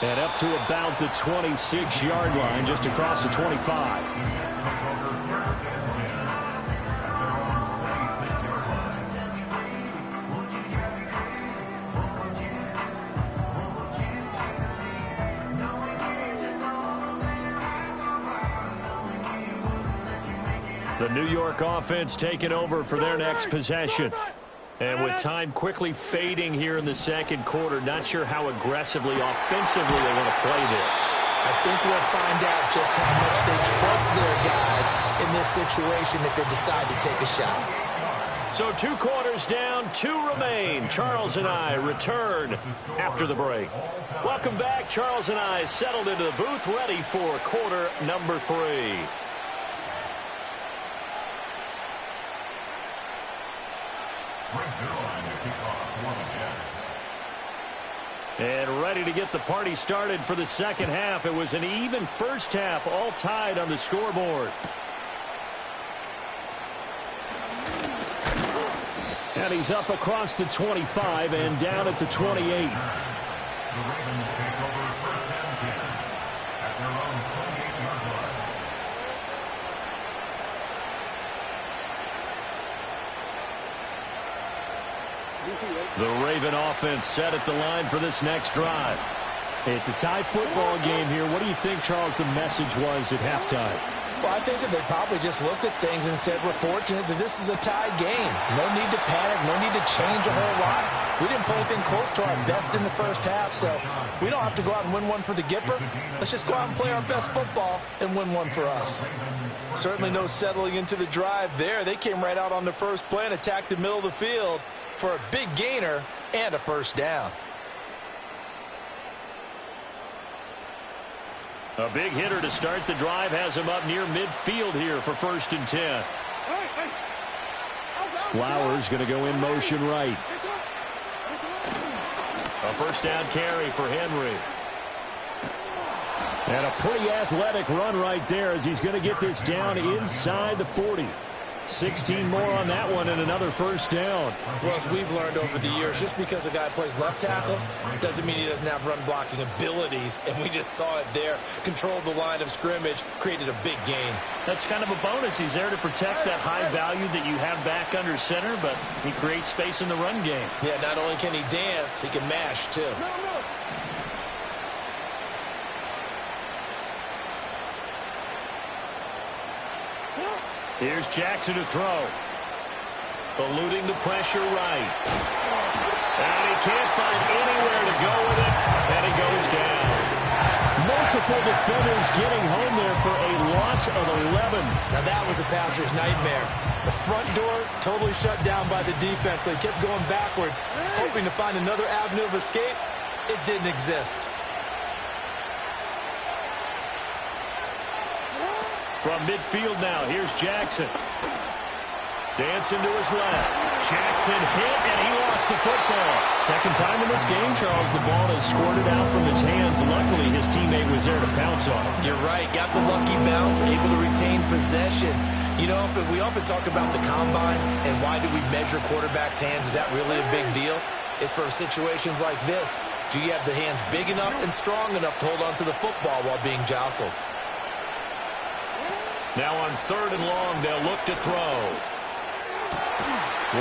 And up to about the 26-yard line, just across the 25. The New York offense taking over for their next possession. And with time quickly fading here in the second quarter, not sure how aggressively, offensively they want to play this. I think we'll find out just how much they trust their guys in this situation if they decide to take a shot. So 2 quarters down, 2 remain. Charles and I return after the break. Welcome back. Charles and I settled into the booth, ready for quarter number 3. And ready to get the party started for the second half. It was an even first half, all tied on the scoreboard. And he's up across the 25 and down at the 28. The Raven offense set at the line for this next drive. It's a tie football game here. What do you think, Charles, the message was at halftime? Well, I think that they probably just looked at things and said, we're fortunate that this is a tie game. No need to panic, no need to change a whole lot. We didn't play anything close to our best in the first half, so we don't have to go out and win one for the Gipper. Let's just go out and play our best football and win one for us. Certainly no settling into the drive there. They came right out on the first play and attacked the middle of the field for a big gainer and a first down. A big hitter to start the drive has him up near midfield here for 1st and 10. Flowers going to go in motion right. A first down carry for Henry. And a pretty athletic run right there as he's going to get this down inside the 40. 16 more on that one and another first down. Well, as we've learned over the years, just because a guy plays left tackle doesn't mean he doesn't have run blocking abilities, and we just saw it there. Controlled the line of scrimmage, created a big gain. That's kind of a bonus. He's there to protect that high value that you have back under center, but he creates space in the run game. Yeah, not only can he dance, he can mash too. Here's Jackson to throw. Eluding the pressure right. And he can't find anywhere to go with it, and he goes down. Multiple defenders getting home there for a loss of 11. Now that was a passer's nightmare. The front door totally shut down by the defense, so he kept going backwards, hoping to find another avenue of escape. It didn't exist. From midfield now, here's Jackson. Dancing to his left. Jackson hit, and he lost the football. Second time in this game, Charles, the ball has squirted out from his hands. Luckily, his teammate was there to pounce on him. You're right. Got the lucky bounce, able to retain possession. You know, we often talk about the combine and why do we measure quarterbacks' hands. Is that really a big deal? It's for situations like this. Do you have the hands big enough and strong enough to hold on to the football while being jostled? Now on 3rd and long, they'll look to throw.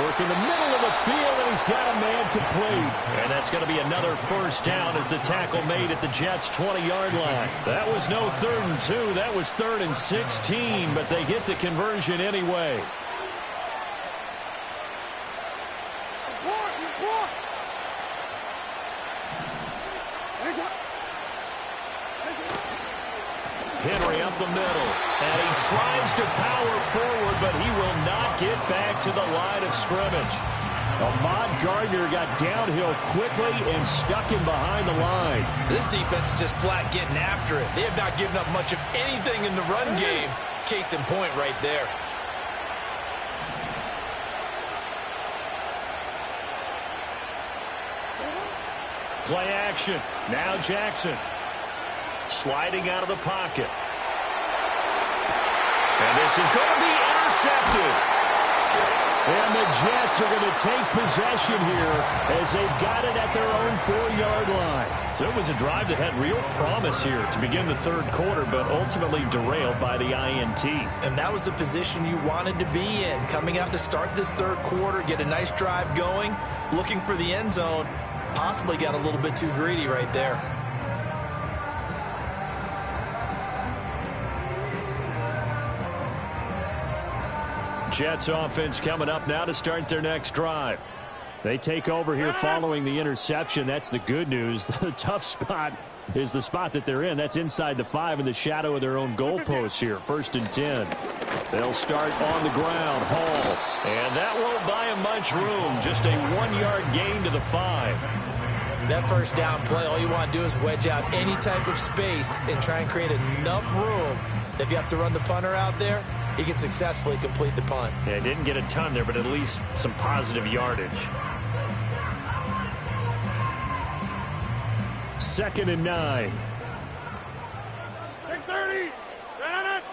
Work in the middle of the field, and he's got a man complete. And that's going to be another first down as the tackle made at the Jets' 20-yard line. That was no 3rd and 2. That was 3rd and 16, but they get the conversion anyway. Henry up the middle, and he tries to power forward, but he will not get back to the line of scrimmage. Ahmad Gardner got downhill quickly and stuck him behind the line. This defense is just flat getting after it. They have not given up much of anything in the run game. Case in point right there. Play action. Now Jackson. Sliding out of the pocket. And this is going to be intercepted. And the Jets are going to take possession here as they've got it at their own 4-yard line. So it was a drive that had real promise here to begin the third quarter, but ultimately derailed by the INT. And that was the position you wanted to be in, coming out to start this third quarter, get a nice drive going, looking for the end zone. Possibly got a little bit too greedy right there. Jets offense coming up now to start their next drive. They take over here following the interception. That's the good news. The tough spot is the spot that they're in. That's inside the 5 in the shadow of their own goalposts here. 1st and 10. They'll start on the ground. Hall. And that won't buy him much room. Just a 1-yard gain to the 5. That first down play, all you want to do is wedge out any type of space and try and create enough room that if you have to run the punter out there, he can successfully complete the punt. Yeah, didn't get a ton there, but at least some positive yardage. 2nd and 9. 6:30. Set it.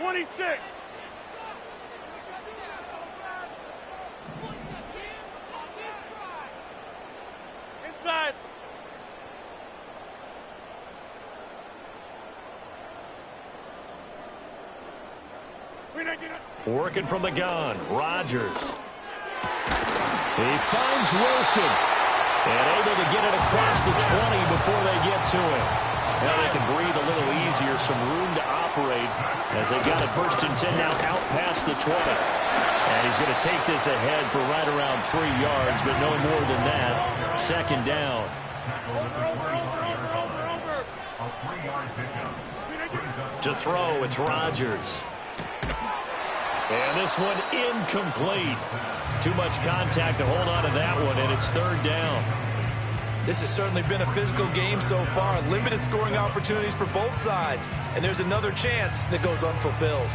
26. Inside. Working from the gun, Rodgers. He finds Wilson. And able to get it across the 20 before they get to him. Now they can breathe a little easier, some room to operate as they got it 1st and 10 now out past the 20. And he's going to take this ahead for right around 3 yards, but no more than that. 2nd down. To throw, it's Rodgers. And this one incomplete. Too much contact to hold on to that one, and it's 3rd down. This has certainly been a physical game so far. Limited scoring opportunities for both sides. And there's another chance that goes unfulfilled.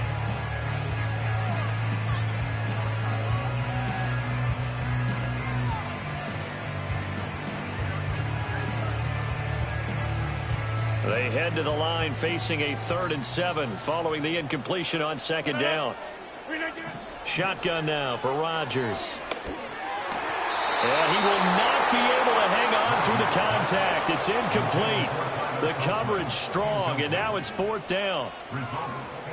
They head to the line facing a 3rd and 7 following the incompletion on 2nd down. Shotgun now for Rodgers. And he will not be able to hang on through the contact. It's incomplete. The coverage strong, and now it's 4th down.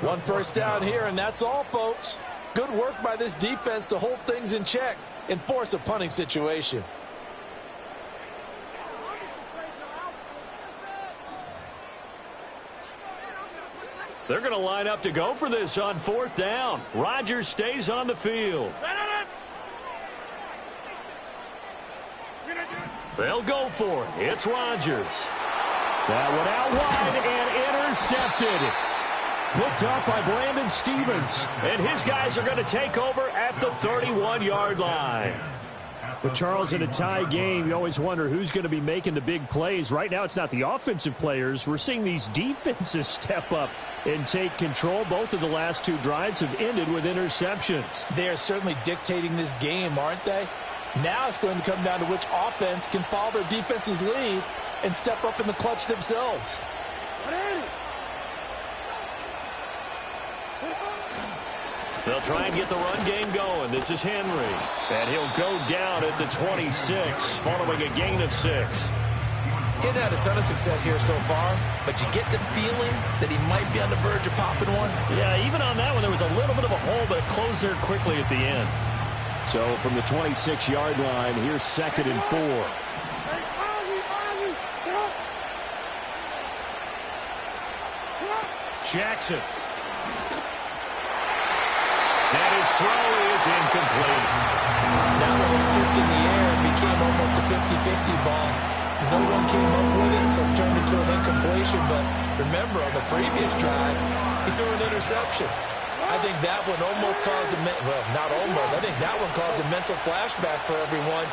1 first down here, and that's all, folks. Good work by this defense to hold things in check and force a punting situation. They're going to line up to go for this on 4th down. Rodgers stays on the field. They'll go for it. It's Rodgers. That one out wide and intercepted. Picked up by Brandon Stephens. And his guys are going to take over at the 31-yard line. With Charles, in a tie game, you always wonder who's going to be making the big plays. Right now, it's not the offensive players. We're seeing these defenses step up and take control. Both of the last 2 drives have ended with interceptions. They are certainly dictating this game, aren't they? Now it's going to come down to which offense can follow their defense's lead and step up in the clutch themselves. They'll try and get the run game going. This is Henry. And he'll go down at the 26 following a gain of 6. He's had a ton of success here so far, but you get the feeling that he might be on the verge of popping one. Yeah, even on that one, there was a little bit of a hole, but it closed there quickly at the end. So from the 26-yard line, here's 2nd and 4. Jackson. And his throw is incomplete. That one was tipped in the air and became almost a 50-50 ball. No one came up with it, so it turned into an incompletion. But remember, on the previous drive, he threw an interception. I think that one almost caused a well, not almost. I think that one caused a mental flashback for everyone.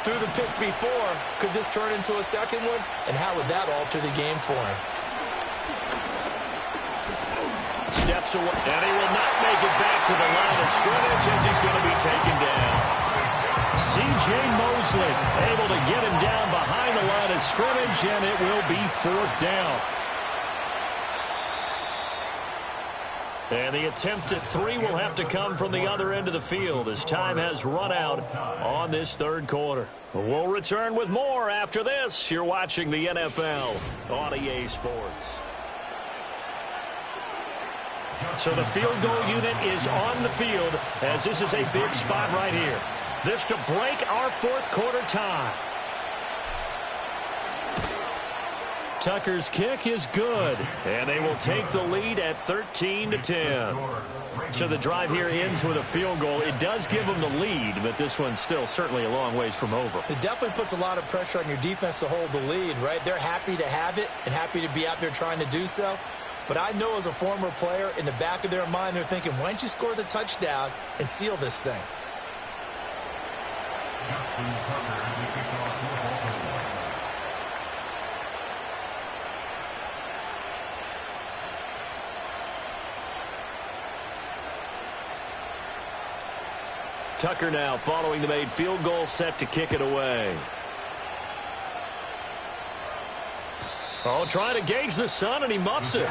Through the pick before, could this turn into a second one? And how would that alter the game for him? Steps away, and he will not make it back to the line of scrimmage as he's going to be taken down. C.J. Mosley able to get him down behind the line of scrimmage, and it will be 4th down. And the attempt at three will have to come from the other end of the field as time has run out on this third quarter. We'll return with more after this. You're watching the NFL on EA Sports. So the field goal unit is on the field as this is a big spot right here. This to break our fourth quarter tie. Tucker's kick is good, and they will take the lead at 13-10. So the drive here ends with a field goal. It does give them the lead, but this one's still certainly a long ways from over. It definitely puts a lot of pressure on your defense to hold the lead, right? They're happy to have it and happy to be out there trying to do so. But I know as a former player, in the back of their mind, they're thinking, why don't you score the touchdown and seal this thing? Tucker now following the made field goal, set to kick it away. Oh, trying to gauge the sun, and he muffs it.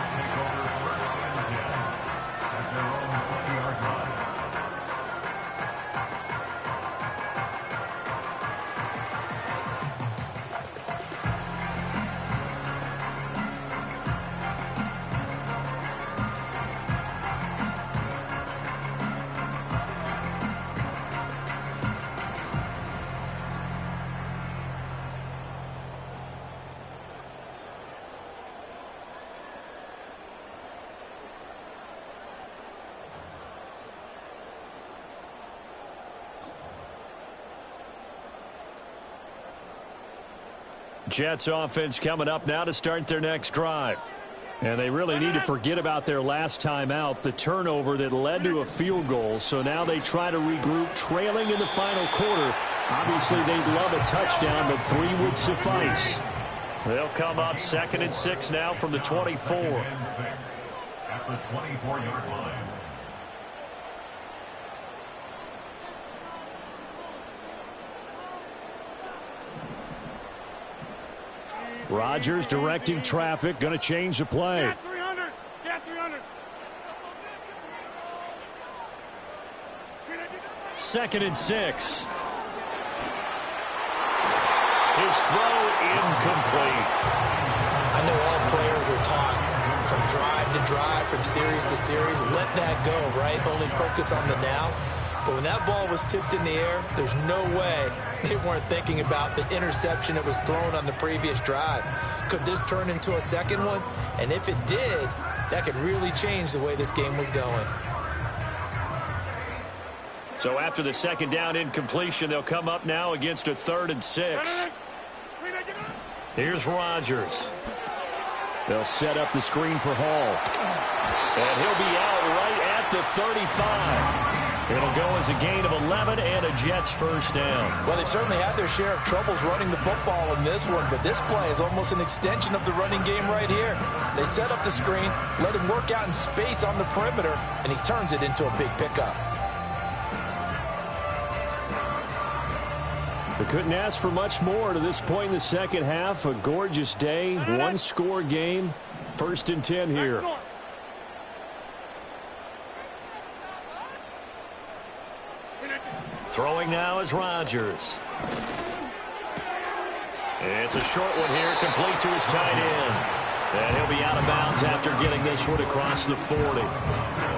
Jets offense coming up now to start their next drive. And they really need to forget about their last time out, the turnover that led to a field goal. So now they try to regroup, trailing in the final quarter. Obviously, they'd love a touchdown, but 3 would suffice. They'll come up 2nd and 6 now from the 24. At the 24-yard line. Rodgers directing traffic, going to change the play. Get 300. Get 300. 2nd and 6. His throw incomplete. I know all players are taught from drive to drive, from series to series, let that go, right? Only focus on the now. But when that ball was tipped in the air, there's no way they weren't thinking about the interception that was thrown on the previous drive. Could this turn into a second one? And if it did, that could really change the way this game was going. So after the second down incompletion, they'll come up now against a 3rd and 6. Here's Rodgers. They'll set up the screen for Hall. And he'll be out right at the 35. It'll go as a gain of 11 and a Jets first down. Well, they certainly had their share of troubles running the football in this one, but this play is almost an extension of the running game right here. They set up the screen, let him work out in space on the perimeter, and he turns it into a big pickup. They couldn't ask for much more to this point in the second half. A gorgeous day, one-score game. 1st and 10 here. Throwing now is Rodgers. It's a short one here, complete to his tight end. And he'll be out of bounds after getting this one across the 40.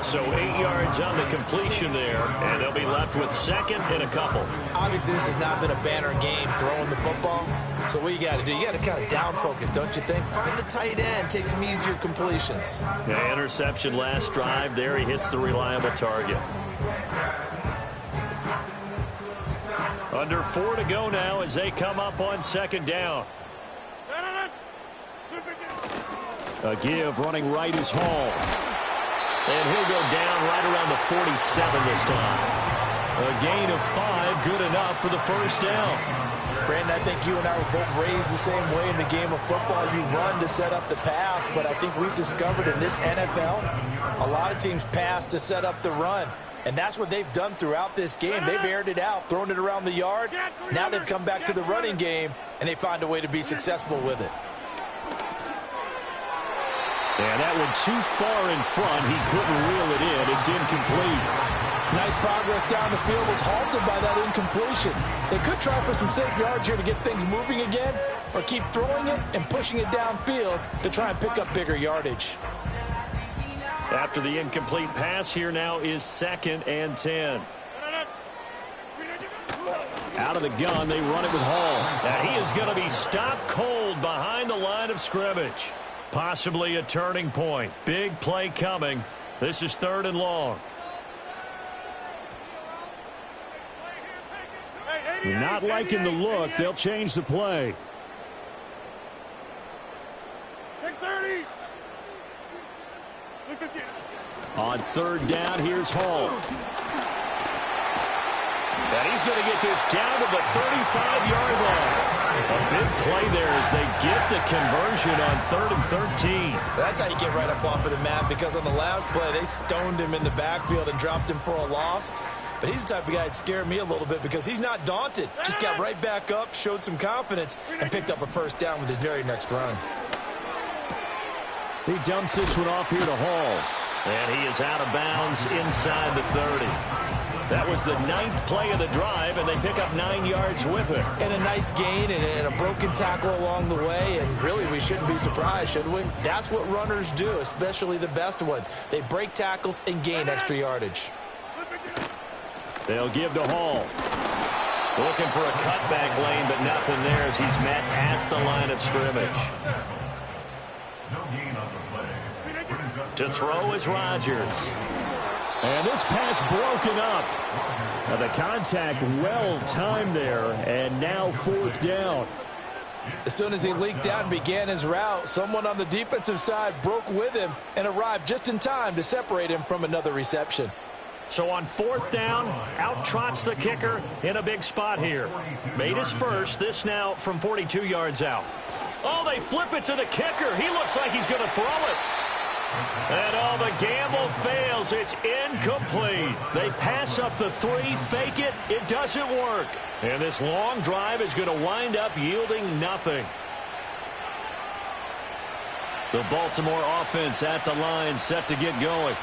So 8 yards on the completion there, and they'll be left with 2nd and a couple. Obviously, this has not been a banner game throwing the football. So what you got to do, you got to kind of down focus, don't you think? Find the tight end, take some easier completions. Yeah, interception last drive there. He hits the reliable target. Under 4 to go now as they come up on 2nd down. A give running right is Hall. And he'll go down right around the 47 this time. A gain of 5, good enough for the first down. Brandon, I think you and I were both raised the same way in the game of football. You run to set up the pass, but I think we've discovered in this NFL, a lot of teams pass to set up the run. And that's what they've done throughout this game. They've aired it out, thrown it around the yard. Now they've come back to the running game, and they find a way to be successful with it. And that one too far in front. He couldn't reel it in. It's incomplete. Nice progress down the field was halted by that incompletion. They could try for some safe yards here to get things moving again, or keep throwing it and pushing it downfield to try and pick up bigger yardage. After the incomplete pass, here now is 2nd and 10. Out of the gun, they run it with Hall. And he is going to be stopped cold behind the line of scrimmage. Possibly a turning point. Big play coming. This is 3rd and long. Not liking the look. They'll change the play. Take 30. On 3rd down, here's Hall. And he's going to get this down to the 35-yard line. A big play there as they get the conversion on 3rd and 13. That's how you get right up off of the mat, because on the last play, they stoned him in the backfield and dropped him for a loss. But he's the type of guy that scared me a little bit because he's not daunted. Just got right back up, showed some confidence, and picked up a 1st down with his very next run. He dumps this one off here to Hall. And he is out of bounds inside the 30. That was the 9th play of the drive, and they pick up 9 yards with it. And a nice gain and a broken tackle along the way, and really we shouldn't be surprised, should we? That's what runners do, especially the best ones. They break tackles and gain extra yardage. They'll give to Hall. Looking for a cutback lane, but nothing there as he's met at the line of scrimmage. No gain on the play. To throw is Rodgers. And this pass broken up. Now the contact well timed there, and now 4th down. As soon as he leaked out and began his route, someone on the defensive side broke with him and arrived just in time to separate him from another reception. So on 4th down, out trots the kicker in a big spot here. Made his first, this now from 42 yards out. Oh, they flip it to the kicker. He looks like he's going to throw it. And the gamble fails. It's incomplete. They pass up the 3, fake it. It doesn't work. And this long drive is going to wind up yielding nothing. The Baltimore offense at the line, set to get going.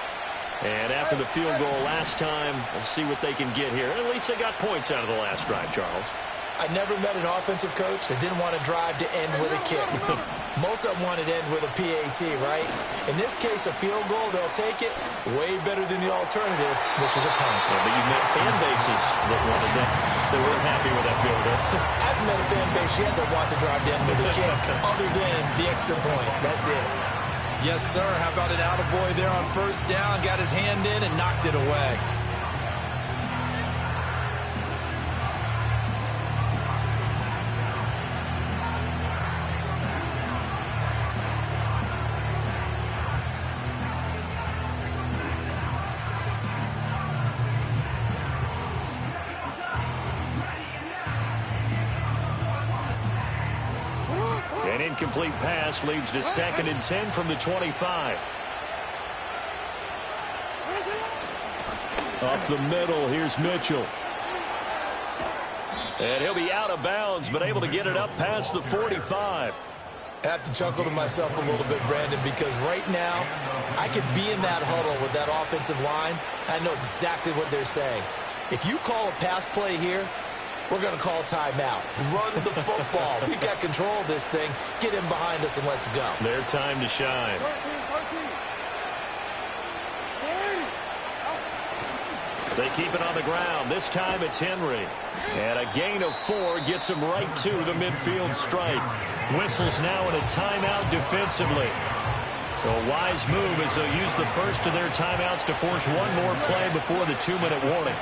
And after the field goal last time, we'll see what they can get here. At least they got points out of the last drive, Charles. I never met an offensive coach that didn't want to drive to end with a kick. Most of them wanted to end with a PAT, right? In this case, a field goal, they'll take it way better than the alternative, which is a punt. Yeah, but you met fan bases that wanted that. They weren't happy with that field goal. I haven't met a fan base yet that wants to drive to end with a kick, other than the extra point. That's it. Yes, sir. How about an attaboy there on 1st down? Got his hand in and knocked it away. An incomplete pass leads to 2nd and 10 from the 25. Up the middle, here's Mitchell. And he'll be out of bounds, but able to get it up past the 45. I have to chuckle to myself a little bit, Brandon, because right now I could be in that huddle with that offensive line. I know exactly what they're saying. If you call a pass play here, we're going to call timeout. Run the football. We got control of this thing. Get him behind us and let's go. Their time to shine. They keep it on the ground. This time it's Henry. And a gain of 4 gets him right to the midfield stripe. Whistles now in a timeout defensively. So a wise move as they'll use the first of their timeouts to force one more play before the 2-minute warning.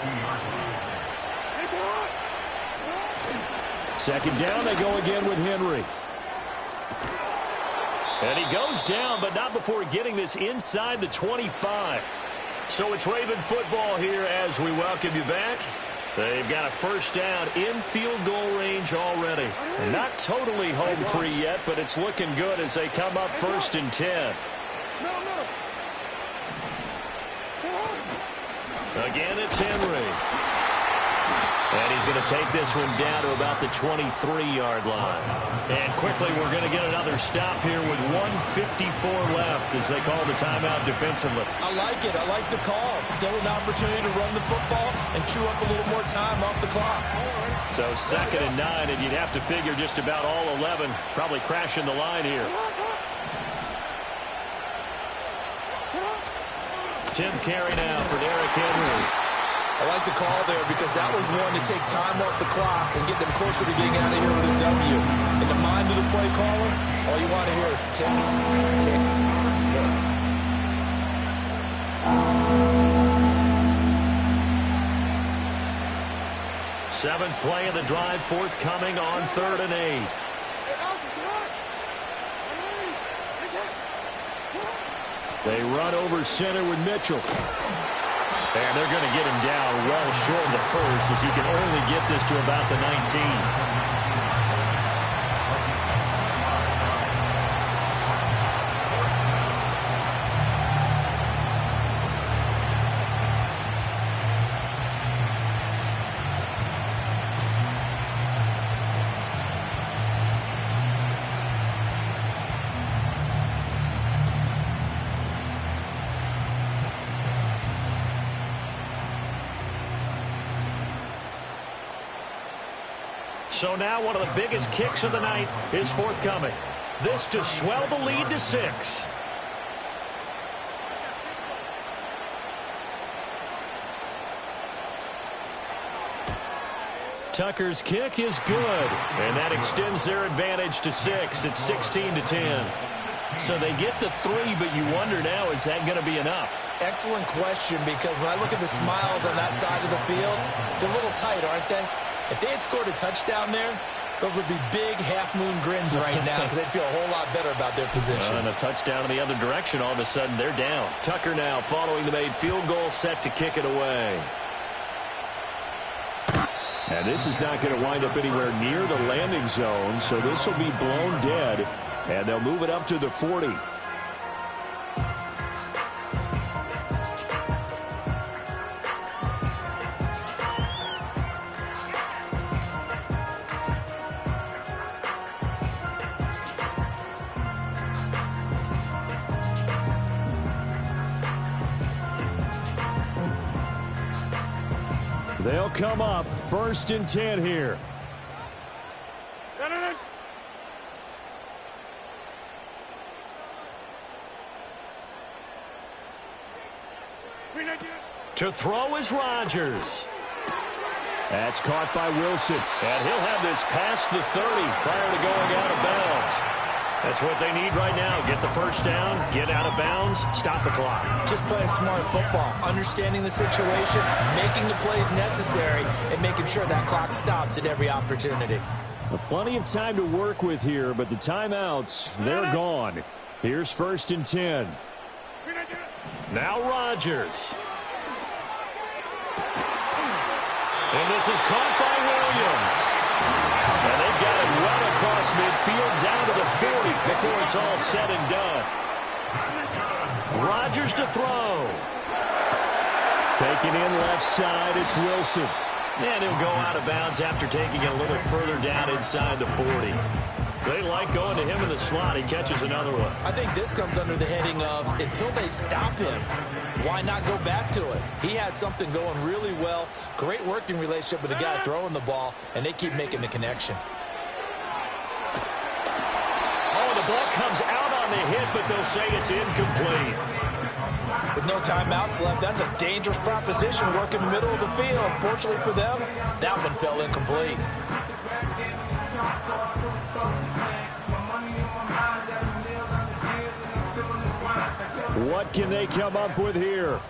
2nd down, they go again with Henry. And he goes down, but not before getting this inside the 25. So it's Raven football here as we welcome you back. They've got a 1st down in field goal range already. Not totally home free yet, but it's looking good as they come up 1st and 10. Again, it's Henry. And he's going to take this one down to about the 23-yard line. And quickly, we're going to get another stop here with 1:54 left as they call the timeout defensively. I like it. I like the call. Still an opportunity to run the football and chew up a little more time off the clock. So 2nd and 9, and you'd have to figure just about all 11 probably crashing the line here. 10th carry now for Derrick Henry. I like the call there because that was one to take time off the clock and get them closer to getting out of here with a W. In the mind of the play caller, all you want to hear is tick, tick, tick. Seventh play of the drive forthcoming on 3rd and 8. They run over center with Mitchell. And they're going to get him down well short of the first as he can only get this to about the 19. So now one of the biggest kicks of the night is forthcoming. This to swell the lead to 6. Tucker's kick is good, and that extends their advantage to 6. It's 16-10. So they get the 3, but you wonder now, is that going to be enough? Excellent question, because when I look at the smiles on that side of the field, it's a little tight, aren't they? If they had scored a touchdown there, those would be big half-moon grins right now because they'd feel a whole lot better about their position. And a touchdown in the other direction, all of a sudden they're down. Tucker now following the made field goal, set to kick it away. And this is not going to wind up anywhere near the landing zone, so this will be blown dead, and they'll move it up to the 40. They'll come up 1st and 10 here. To throw is Rodgers. That's caught by Wilson. And he'll have this past the 30 prior to going out of bounds. That's what they need right now. Get the first down, get out of bounds, stop the clock. Just playing smart football, understanding the situation, making the plays necessary, and making sure that clock stops at every opportunity. Plenty of time to work with here, but the timeouts, they're gone. Here's 1st and 10. Now Rodgers. And this is caught by Williams. And they've got it well across midfield down to the 40 before it's all said and done. Rodgers to throw. Taken in left side, it's Wilson. And he'll go out of bounds after taking it a little further down inside the 40. They like going to him in the slot. He catches another one. I think this comes under the heading of until they stop him, why not go back to it? He has something going really well. Great working relationship with the guy throwing the ball, and they keep making the connection. Oh, the ball comes out on the hit, but they'll say it's incomplete. With no timeouts left, that's a dangerous proposition. Work in the middle of the field. Fortunately for them, that one fell incomplete. What can they come up with here?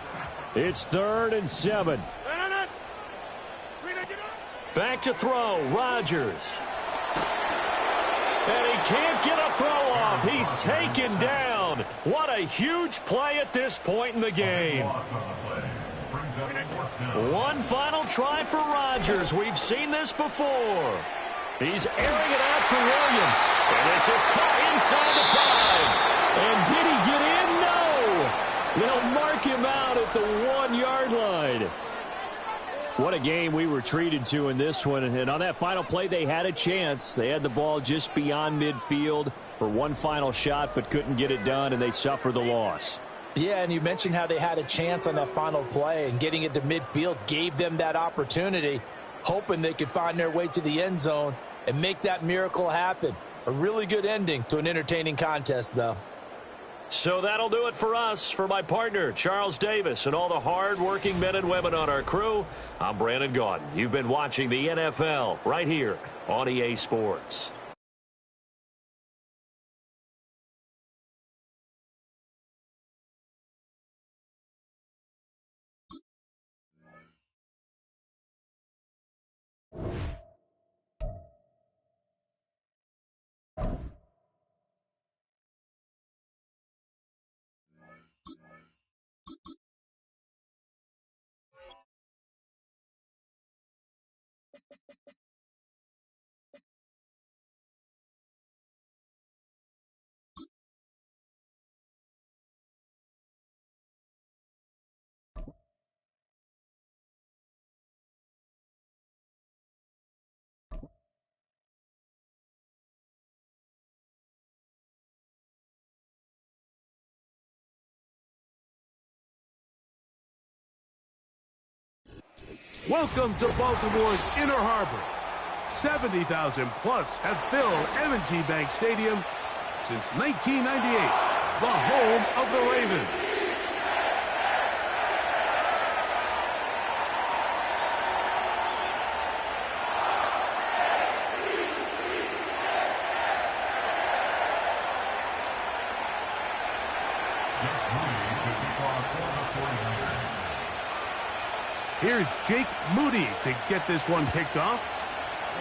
It's 3rd and 7. Back to throw, Rodgers. And he can't get a throw off. He's taken down. What a huge play at this point in the game. One final try for Rodgers. We've seen this before. He's airing it out for Williams. And this is caught inside the 5. And did he get in? No. They'll mark him out at the 1-yard line. What a game we were treated to in this one. And on that final play, they had a chance. They had the ball just beyond midfield for one final shot, but couldn't get it done, and they suffered the loss. Yeah, and you mentioned how they had a chance on that final play, and getting it to midfield gave them that opportunity, hoping they could find their way to the end zone and make that miracle happen. A really good ending to an entertaining contest, though. So that'll do it for us. For my partner, Charles Davis, and all the hard-working men and women on our crew, I'm Brandon Gaudin. You've been watching the NFL right here on EA Sports. Welcome to Baltimore's Inner Harbor. 70,000 plus have filled M&T Bank Stadium since 1998, the home of the Ravens. Here's Jake Moody to get this one kicked off.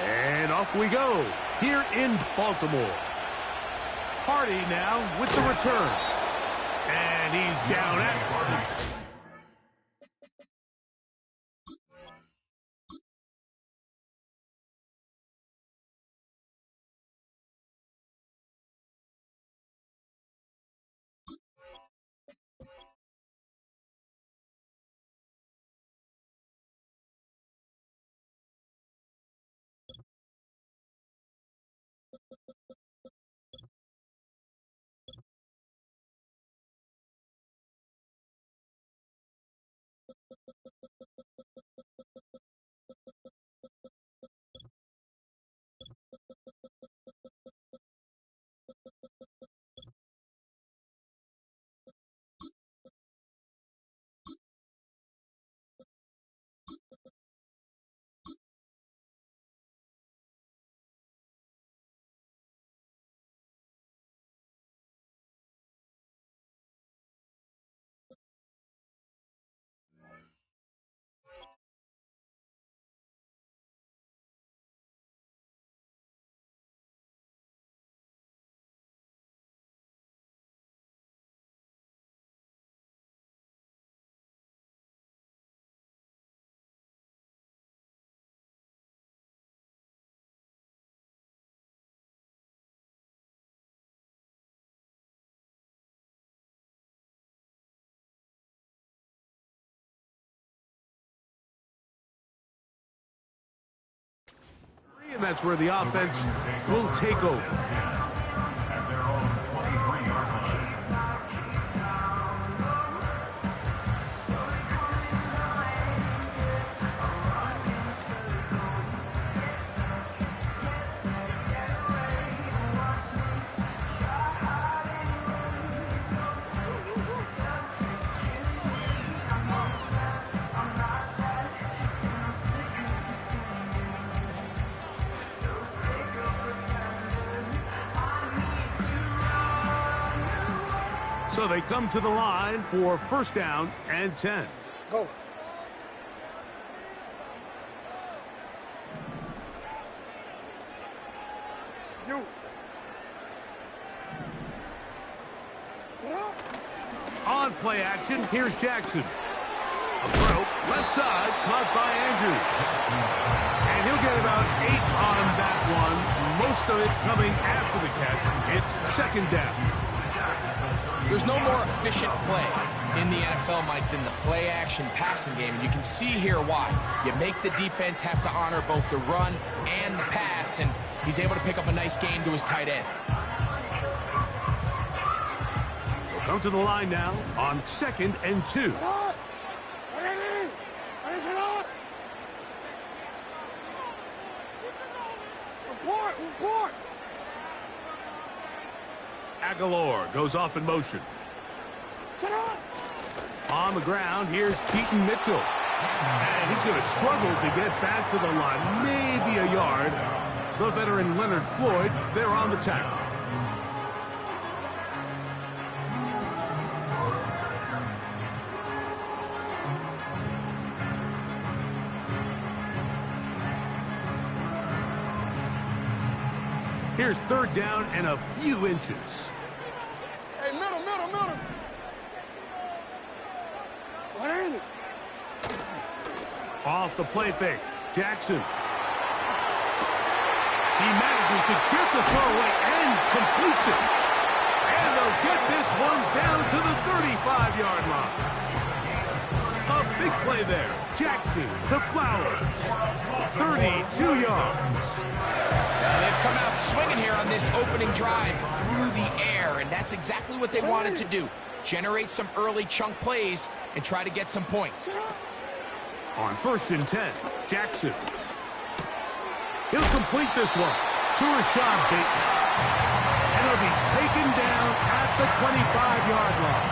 And off we go here in Baltimore. Hardy now with the return. And he's down at... And that's where the offense will take over. At their own 23-yard line. So they come to the line for first down and 10. Go. You. On play action, here's Jackson. A throw, left side, caught by Andrews. And he'll get about 8 on that one. Most of it coming after the catch. It's second down. There's no more efficient play in the NFL, Mike, than the play-action passing game, and you can see here why. You make the defense have to honor both the run and the pass, and he's able to pick up a nice gain to his tight end. We'll come to the line now on 2nd and 2. Aguilar goes off in motion. On the ground, here's Keaton Mitchell. And he's going to struggle to get back to the line, maybe a yard. The veteran Leonard Floyd, they're on the tackle. Here's 3rd down and a few inches. Hey, middle. What ain't it? Off the play fake, Jackson. He manages to get the throw away and completes it. And they'll get this one down to the 35-yard line. A big play there. Jackson to Flowers. 32 yards. They've come out swinging here on this opening drive through the air, and that's exactly what they wanted to do. Generate some early chunk plays and try to get some points. On 1st and 10, Jackson. He'll complete this one to Rashad Bateman. And he'll be taken down at the 25-yard line.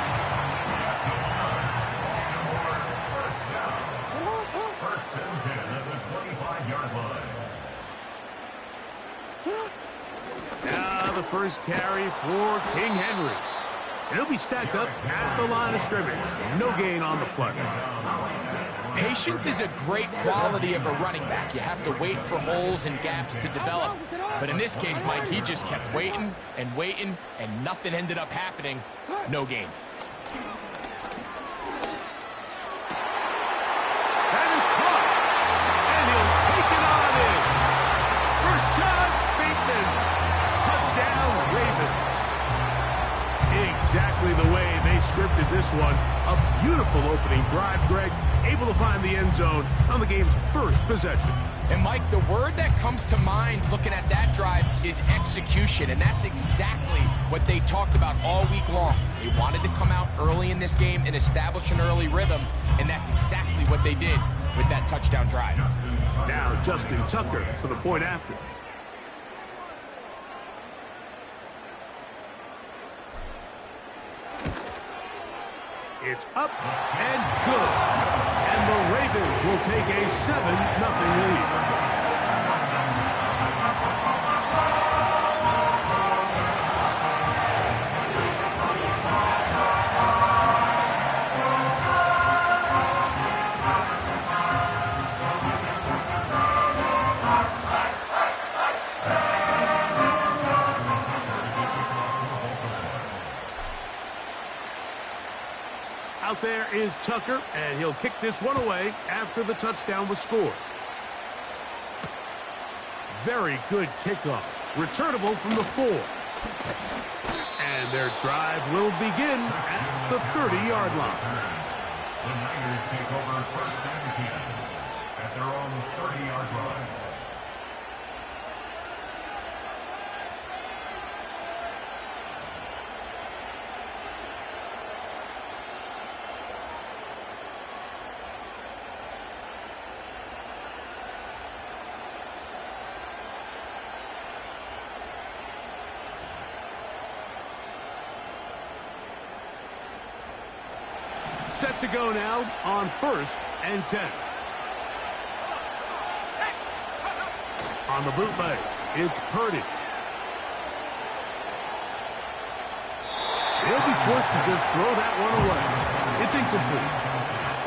First and 10 at the 25-yard line. Now the first carry for King Henry. And he'll be stacked up at the line of scrimmage. No gain on the play. Patience is a great quality of a running back. You have to wait for holes and gaps to develop. But in this case, Mike, he just kept waiting, and nothing ended up happening. No gain. That is caught. And he'll take it on in. Rashad Bateman. Touchdown, Ravens. Exactly the way they scripted this one. A beautiful opening drive, Greg. Able to find the end zone on the game's first possession. And, Mike, the word that comes to mind looking at that drive is execution, and that's exactly what they talked about all week long. They wanted to come out early in this game and establish an early rhythm, and that's exactly what they did with that touchdown drive. Now Justin Tucker for the point after. It's up and good. And the Ravens will take a 7-0 lead. Out there is Tucker, and he'll kick this one away after the touchdown was scored. Very good kickoff. Returnable from the 4. And their drive will begin at the 30-yard line. The Niners take over 1st and 10 at their own 30-yard line. Set to go now on 1st and 10. On the bootleg, it's Purdy. They'll be forced to just throw that one away. It's incomplete.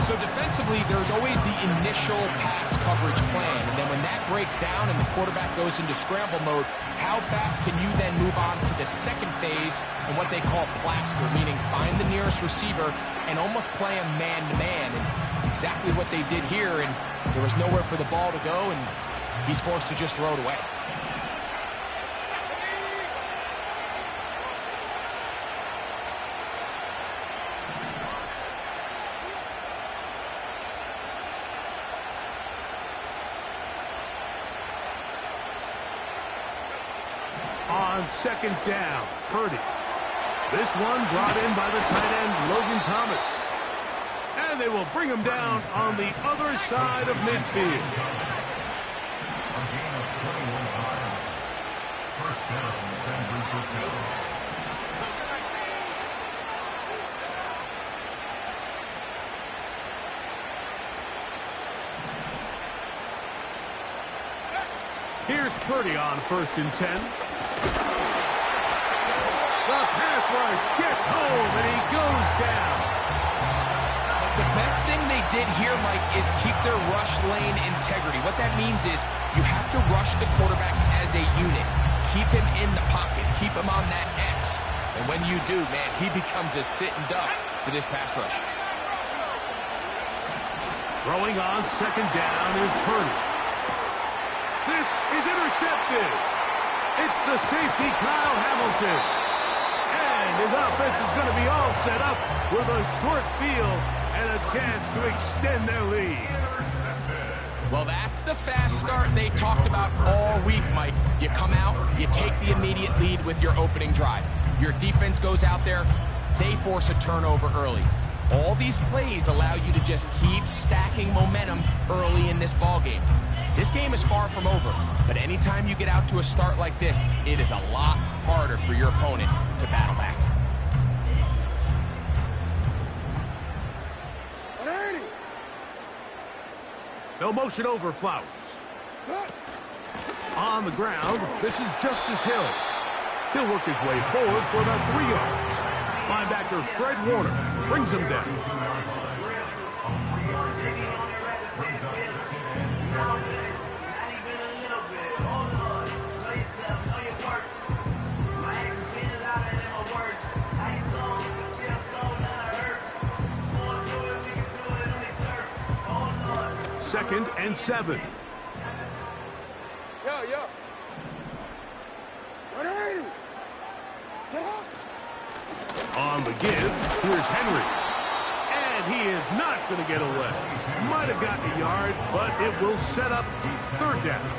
So defensively, there's always the initial pass coverage plan, and then when that breaks down and the quarterback goes into scramble mode, how fast can you then move on to the second phase and what they call plaster, meaning find the nearest receiver and almost play him man-to-man, and it's exactly what they did here, and there was nowhere for the ball to go, and he's forced to just throw it away. on second down. Purdy. This one brought in by the tight end, Logan Thomas. And they will bring him down on the other side of midfield. A gain of 21 yards. First down, San Francisco. Here's Purdy on 1st and 10. The pass rush gets home, and he goes down. The best thing they did here, Mike, is keep their rush lane integrity. What that means is you have to rush the quarterback as a unit. Keep him in the pocket. Keep him on that X. And when you do, man, he becomes a sitting duck for this pass rush. Throwing on second down is Purdy. This is intercepted. It's the safety, Kyle Hamilton. And his offense is going to be all set up with a short field and a chance to extend their lead. Well, that's the fast start they talked about all week, Mike. You come out, you take the immediate lead with your opening drive. Your defense goes out there, they force a turnover early. All these plays allow you to just keep stacking momentum early in this ball game. This game is far from over, but anytime you get out to a start like this, it is a lot harder for your opponent to battle back. They'll motion over Flowers. On the ground, this is Justice Hill. He'll work his way forward for about 3 yards. Linebacker Fred Warner brings him down. Second and 7. Yo. On the give, here's Henry. And he is not going to get away. Might have gotten a yard, but it will set up 3rd down.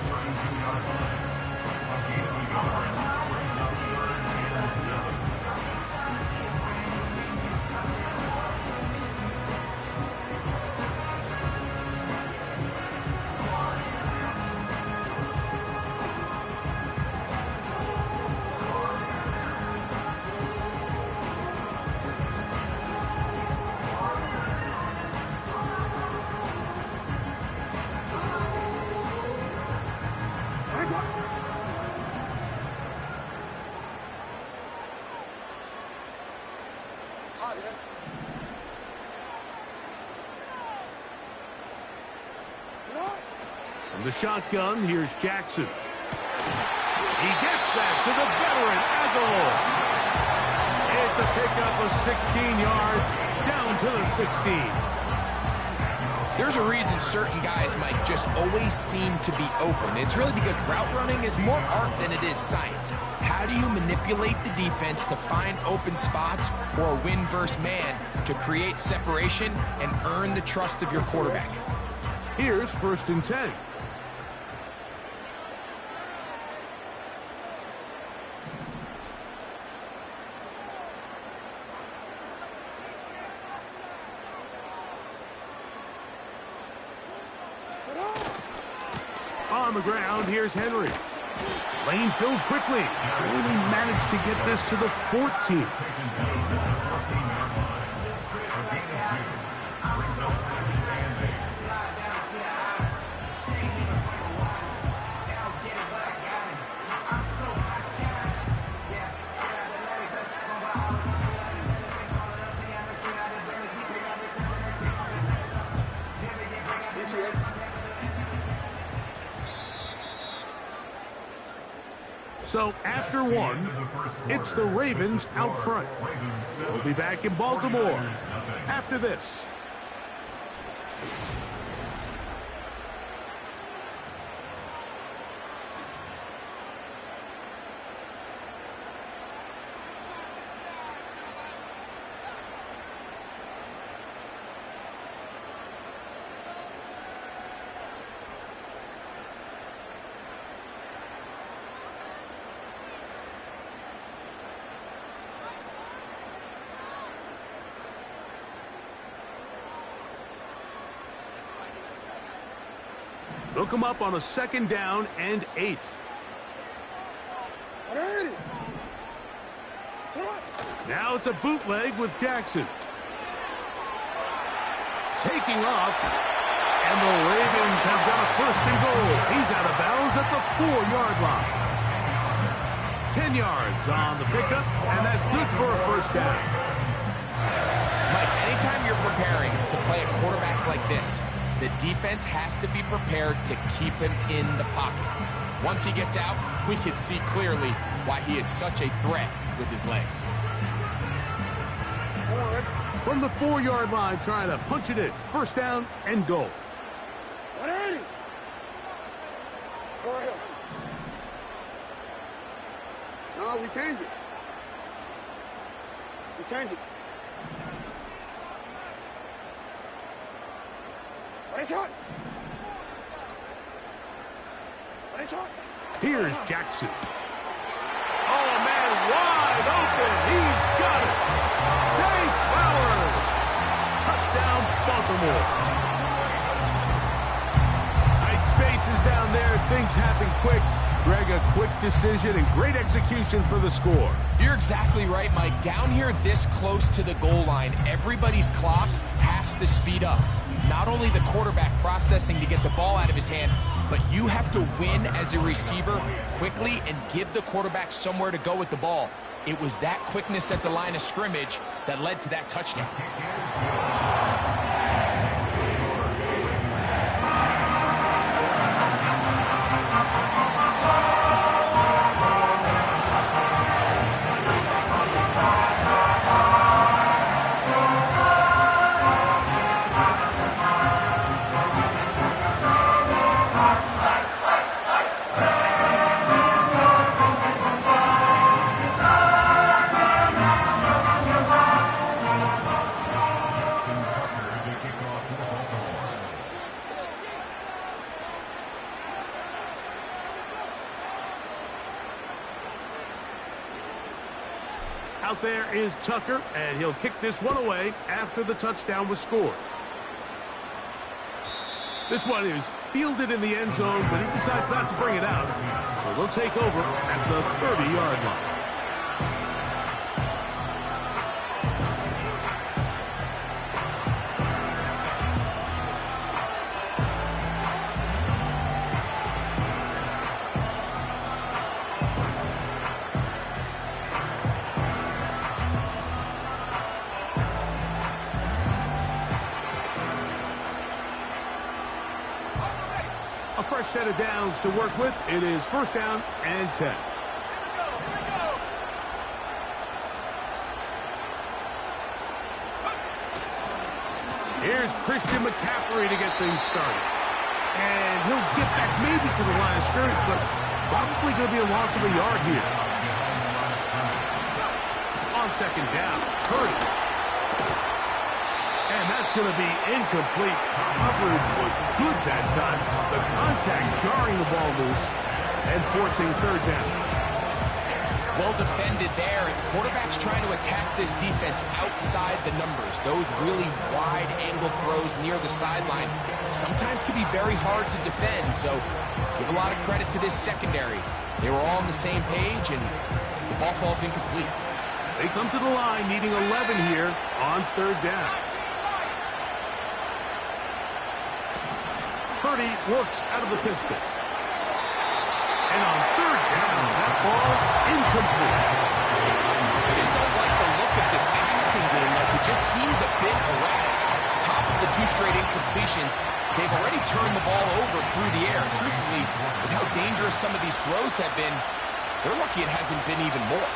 From the shotgun, here's Jackson. He gets that to the veteran, Aguilar. It's a pickup of 16 yards down to the 16. There's a reason certain guys, Mike, just always seem to be open. It's really because route running is more art than it is science. How do you manipulate the defense to find open spots or win versus man to create separation and earn the trust of your quarterback? Here's 1st and 10. On the ground, here's Henry. Lane fills quickly. Only managed to get this to the 14. So after one, it's the Ravens out front. We'll be back in Baltimore after this. They'll come up on a 2nd down and 8. Now it's a bootleg with Jackson. Taking off, and the Ravens have got a 1st and goal. He's out of bounds at the 4-yard line. 10 yards on the pickup, and that's good for a 1st down. Mike, anytime you're preparing to play a quarterback like this, the defense has to be prepared to keep him in the pocket. Once he gets out, we can see clearly why he is such a threat with his legs. From the 4-yard line, trying to punch it in. 1st down and goal. No, we change it. We change it. Ready, shot. Ready, shot. Here's Jackson. Oh, man, wide open. He's got it. Zay Flowers. Touchdown, Baltimore. Tight spaces down there. Things happen quick. Greg, a quick decision and great execution for the score. You're exactly right, Mike. Down here this close to the goal line, everybody's clock has to speed up. Not only the quarterback processing to get the ball out of his hand, but you have to win as a receiver quickly and give the quarterback somewhere to go with the ball. It was that quickness at the line of scrimmage that led to that touchdown. Out there is Tucker, and he'll kick this one away after the touchdown was scored. This one is fielded in the end zone, but he decides not to bring it out. So they'll take over at the 30-yard line. A fresh set of downs to work with. It is 1st down and 10. Here's Christian McCaffrey to get things started. And he'll get back maybe to the line of scrimmage, but probably going to be a loss of a yard here. On 2nd down, Purdy. And that's going to be incomplete. Coverage was good that time. The contact jarring the ball loose and forcing 3rd down. Well defended there. The quarterback's trying to attack this defense outside the numbers. Those really wide angle throws near the sideline sometimes can be very hard to defend. So give a lot of credit to this secondary. They were all on the same page, and the ball falls incomplete. They come to the line needing 11 here on 3rd down. Purdy works out of the pistol. And on 3rd down, that ball incomplete. I just don't like the look of this passing game. Like, it just seems a bit erratic. Top of the 2 straight incompletions, they've already turned the ball over through the air. Truthfully, with how dangerous some of these throws have been, they're lucky it hasn't been even more.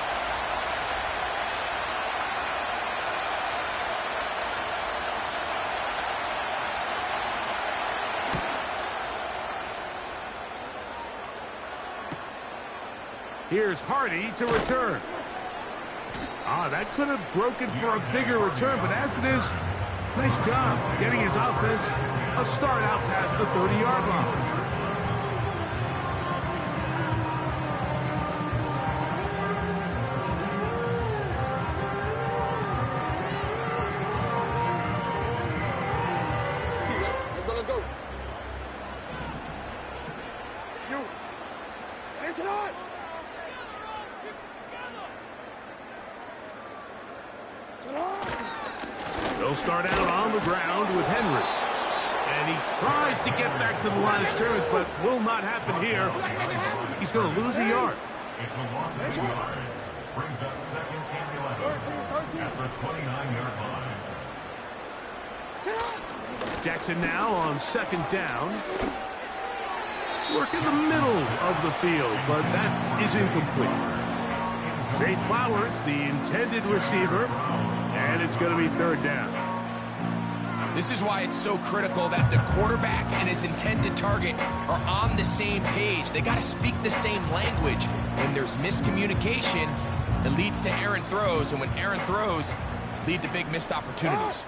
Here's Hardy to return. That could have broken for a bigger return, but as it is, nice job getting his offense a start out past the 30-yard line. You. It's not. They'll start out on the ground with Henry. And he tries to get back to the line of scrimmage, but will not happen here. He's going to lose a yard. It's a loss of 2 yards. Brings up second and 11 at the 29-yard line. Jackson now on second down. Work in the middle of the field, but that is incomplete. Zay Flowers, the intended receiver, and it's going to be third down. This is why it's so critical that the quarterback and his intended target are on the same page. They got to speak the same language. When there's miscommunication, it leads to errant throws, and when errant throws lead to big missed opportunities.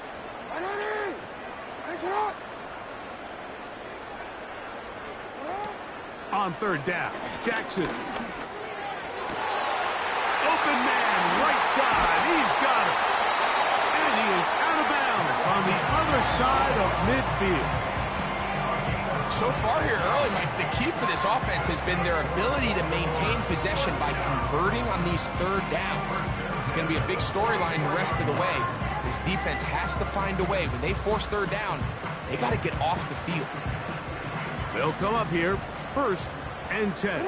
On third down, Jackson. Open man, right side. He's got it. And he is out of bounds on the other side of midfield. So far here early, Mike, the key for this offense has been their ability to maintain possession by converting on these third downs. It's going to be a big storyline the rest of the way. This defense has to find a way. When they force third down, they got to get off the field. They'll come up here, first and 10.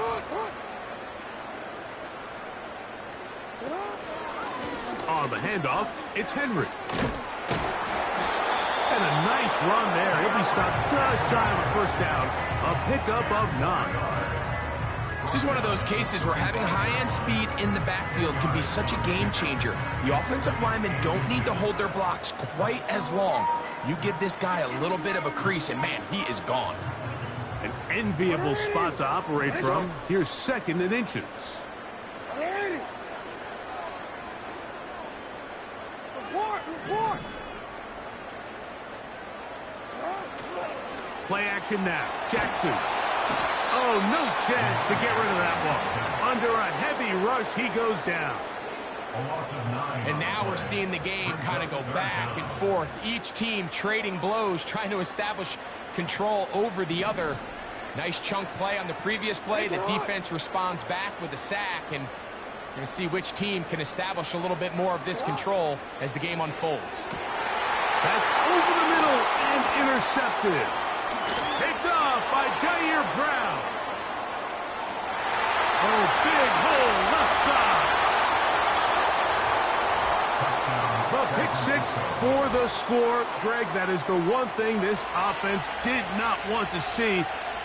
On the handoff, it's Henry. And a nice run there. He'll be stopped just shy of a first down. A pickup of 9. This is one of those cases where having high-end speed in the backfield can be such a game changer. The offensive linemen don't need to hold their blocks quite as long. You give this guy a little bit of a crease, and man, he is gone. An enviable spot to operate from. Here's second and inches. Play action now. Jackson. Oh, no chance to get rid of that one. Under a heavy rush, he goes down. A loss of 9. And now we're seeing the game kind of go back and forth. Each team trading blows, trying to establish control over the other. Nice chunk play on the previous play. The defense responds back with a sack, and you're going to see which team can establish a little bit more of this control as the game unfolds. That's over the middle and intercepted. Picked off by Jair Brown. Oh, big hole left side. The pick six for the score. Greg, that is the one thing this offense did not want to see.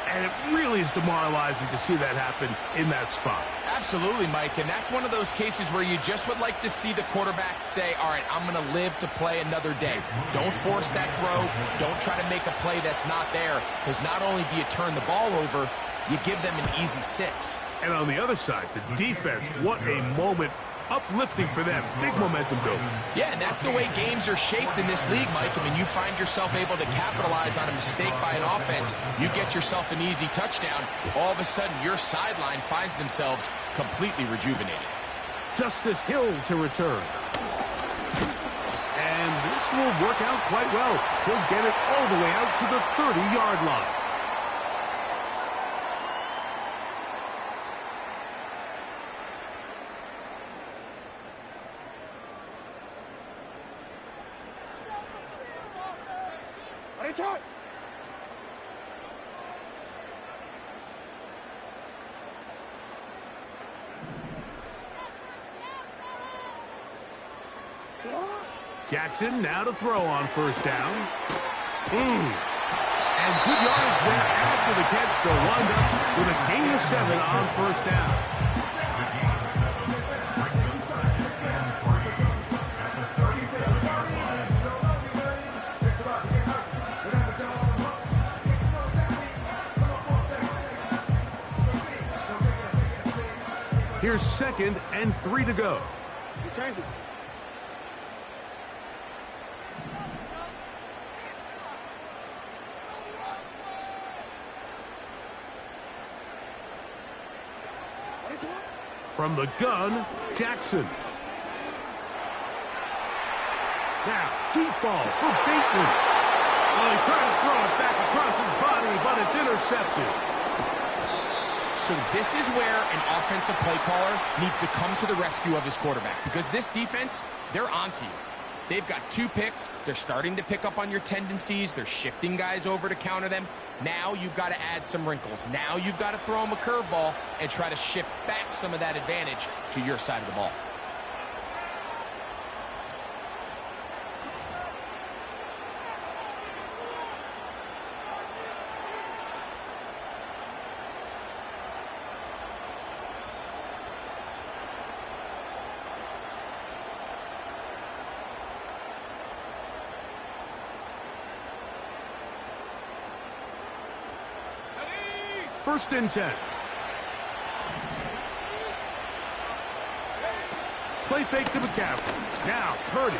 And it really is demoralizing to see that happen in that spot. Absolutely, Mike, and that's one of those cases where you just would like to see the quarterback say, all right, I'm going to live to play another day. Don't force that throw. Don't try to make a play that's not there, because not only do you turn the ball over, you give them an easy 6. And on the other side, the defense, what a moment. Uplifting for them. Big momentum building. Yeah, and that's the way games are shaped in this league, Mike. I mean, you find yourself able to capitalize on a mistake by an offense. You get yourself an easy touchdown. All of a sudden, your sideline finds themselves completely rejuvenated. Justice Hill to return. And this will work out quite well. He'll get it all the way out to the 30-yard line. Shot. Jackson now to throw on first down. And good yardage there after the catch. They'll wind up with a gain of 7 on first down. Here's second and 3 to go. You change it. From the gun, Jackson. Now, deep ball for Bateman. Well, he tried to throw it back across his body, but it's intercepted. So this is where an offensive play caller needs to come to the rescue of his quarterback, because this defense, they're onto you. They've got 2 picks. They're starting to pick up on your tendencies. They're shifting guys over to counter them. Now you've got to add some wrinkles. Now you've got to throw them a curveball and try to shift back some of that advantage to your side of the ball. First and 10. Play fake to McCaffrey. Now, Purdy. A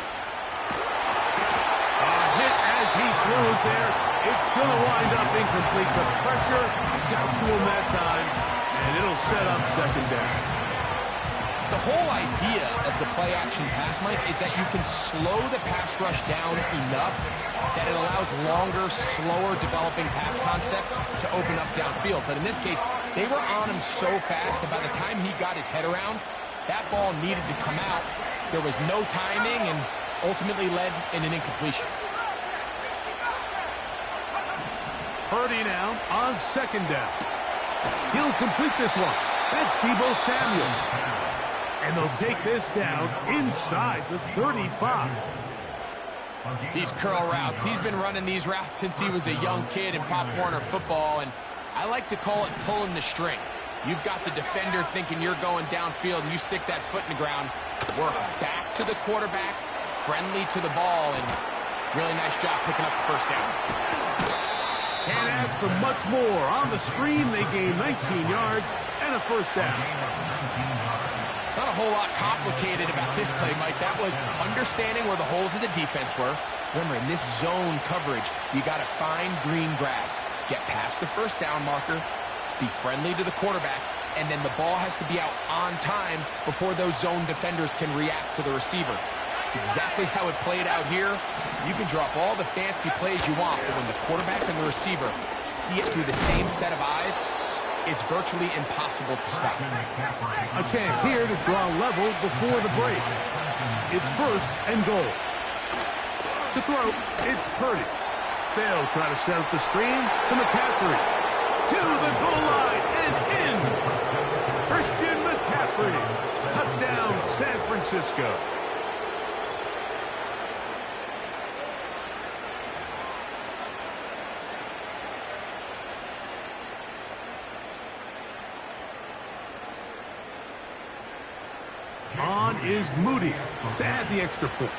hit as he throws there. It's going to wind up incomplete. The pressure got to him that time, and it'll set up second down. The whole idea of the play-action pass, Mike, is that you can slow the pass rush down enough that it allows longer, slower developing pass concepts to open up downfield. But in this case, they were on him so fast that by the time he got his head around, that ball needed to come out. There was no timing and ultimately led in an incompletion. Purdy now on second down. He'll complete this one. That's Deebo Samuel. And they'll take this down inside the 35. These curl routes, he's been running these routes since he was a young kid in Pop Warner football, and I like to call it pulling the string. You've got the defender thinking you're going downfield, and you stick that foot in the ground, work back to the quarterback, friendly to the ball, and really nice job picking up the first down. Can't ask for much more. On the screen, they gain 19 yards and a first down. Not a whole lot complicated about this play, Mike. That was understanding where the holes of the defense were. Remember, in this zone coverage, you got to find green grass. Get past the first down marker, be friendly to the quarterback, and then the ball has to be out on time before those zone defenders can react to the receiver. It's exactly how it played out here. You can drop all the fancy plays you want, but when the quarterback and the receiver see it through the same set of eyes, it's virtually impossible to stop. A chance here to draw level before the break. It's first and goal. To throw, it's Purdy. They'll try to set up the screen to McCaffrey. To the goal line and in. Christian McCaffrey. Touchdown, San Francisco. On is Moody to add the extra point.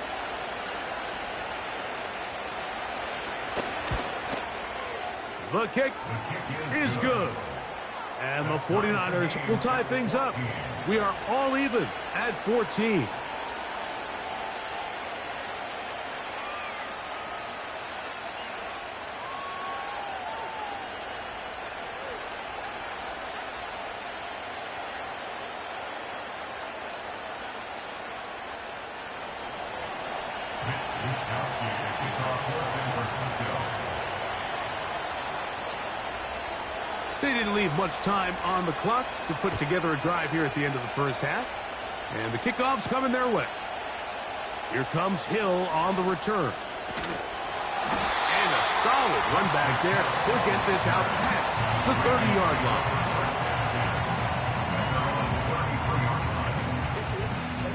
The kick is good. And the 49ers will tie things up. We are all even at 14. They didn't leave much time on the clock to put together a drive here at the end of the first half. And the kickoff's coming their way. Here comes Hill on the return. And a solid run back there. He'll get this out past the 30-yard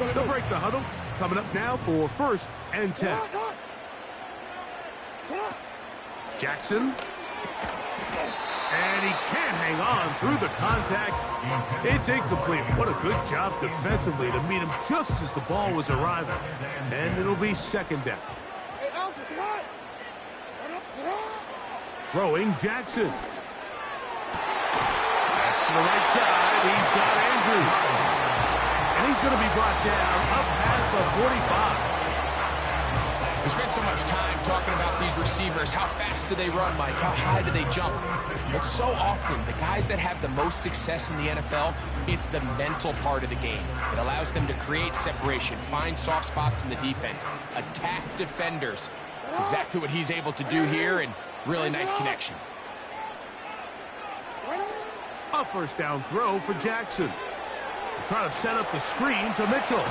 line. They'll break the huddle. Coming up now for first and 10. Jackson. And he can't hang on through the contact. It's incomplete. What a good job defensively to meet him just as the ball was arriving. And it'll be second down. Throwing Jackson. That's to the right side. He's got Andrews. And he's going to be brought down up past the 45. We spent so much time talking about these receivers. How fast do they run, Mike? How high do they jump? But so often, the guys that have the most success in the NFL, it's the mental part of the game. It allows them to create separation, find soft spots in the defense, attack defenders. That's exactly what he's able to do here, and really nice connection. A first down throw for Jackson. Trying to set up the screen to Mitchell.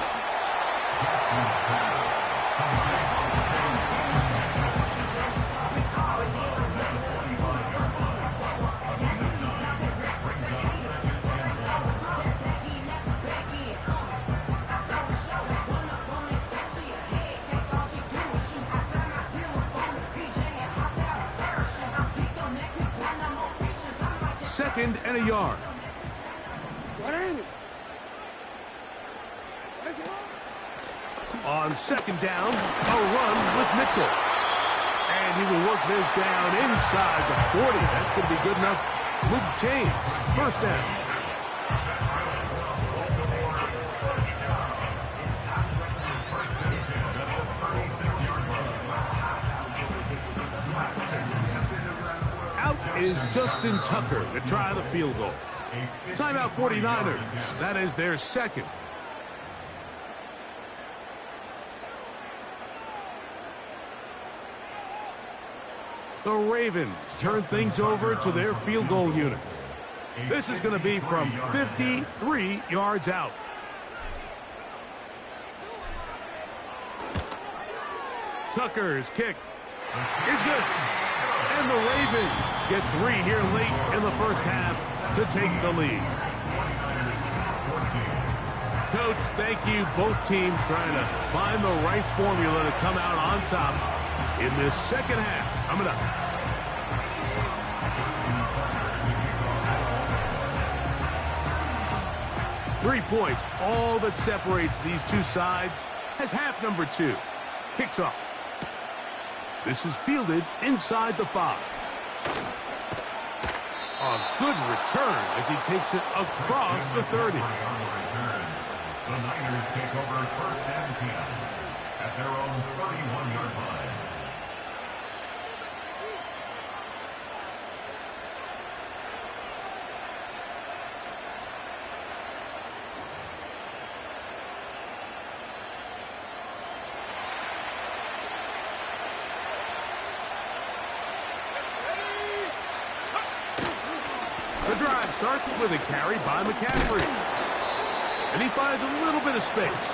Second and a yard. On second down, a run with Mitchell. And he will work this down inside the 40. That's going to be good enough to move the chains. First down. Out is Justin Tucker to try the field goal. Timeout 49ers. That is their second. The Ravens turn things over to their field goal unit. This is going to be from 53 yards out. Tucker's kick is good. And the Ravens get 3 here late in the first half to take the lead. Coach, thank you. Both teams trying to find the right formula to come out on top in this second half. Coming up. 3 points, all that separates these two sides, as half number 2 kicks off. This is fielded inside the 5. A good return as he takes it across the 30. The Niners take over first and 10 at their own 31-yard line. The drive starts with a carry by McCaffrey. And he finds a little bit of space.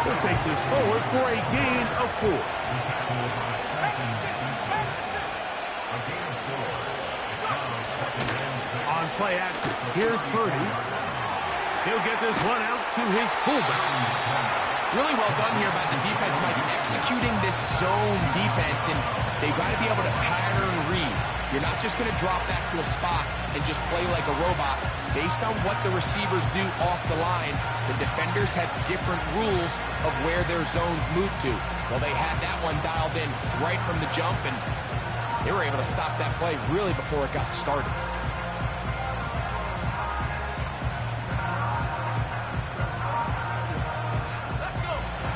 He'll take this forward for a gain of 4. On play action, here's Purdy. He'll get this one out to his fullback. Really well done here by the defense, Mike, executing this zone defense, and they've got to be able to pattern read. You're not just going to drop back to a spot and just play like a robot. Based on what the receivers do off the line, the defenders have different rules of where their zones move to. Well, they had that one dialed in right from the jump, and they were able to stop that play really before it got started.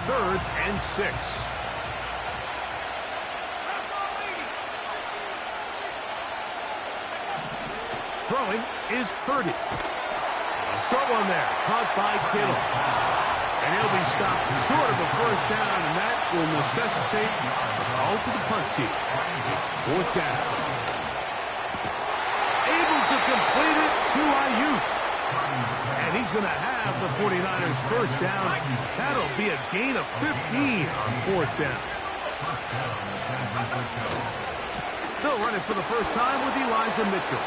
Third and 6. Throwing is Purdy. A short one there, caught by Kittle. And he'll be stopped short of the first down, and that will necessitate a call to the punt team. It's 4th down. Able to complete it to Ayuk. And he's going to have the 49ers first down. That'll be a gain of 15 on 4th down. They'll run it for the first time with Elijah Mitchell.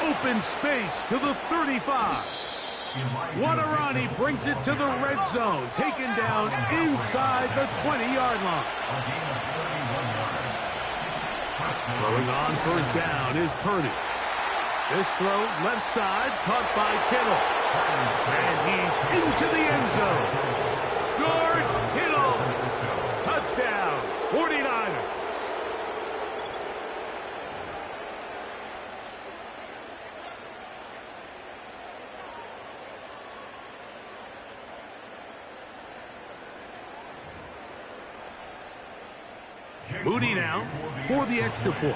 Open space to the 35. What a run. He brings it to the red zone. Taken down inside the 20-yard line. Throwing on first down is Purdy. This throw left side caught by Kittle. And he's into the end zone. George Kittle. Touchdown, 49ers. Moody now for the extra point.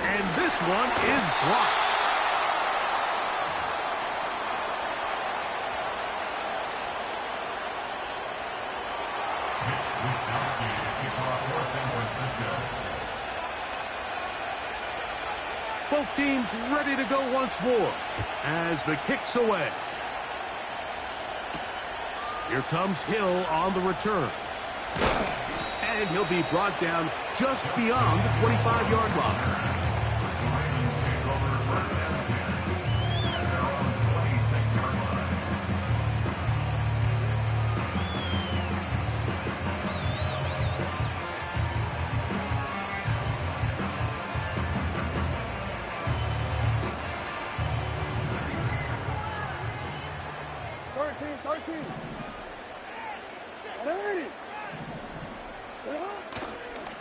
And this one is blocked. Both teams ready to go once more as the kick's away. Here comes Hill on the return. And he'll be brought down just beyond the 25-yard line.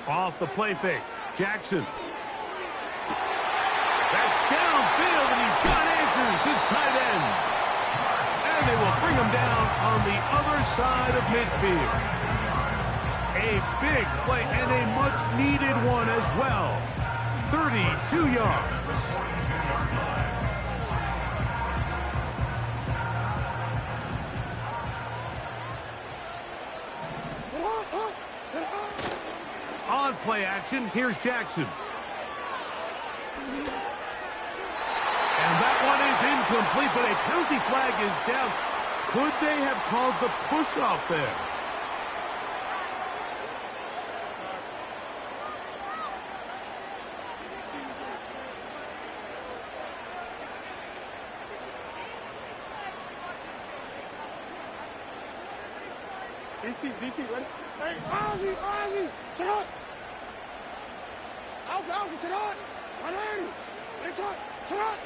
Off the play fake. Jackson. That's downfield, and he's got Andrews, his tight end. And they will bring him down on the other side of midfield. A big play and a much-needed one as well. 32 yards. On play action, here's Jackson. And that one is incomplete, but a penalty flag is down. Could they have called the push-off there? DC, ready? Hey, Ozzy, sit up! Alpha, sit up! 180! Sit up!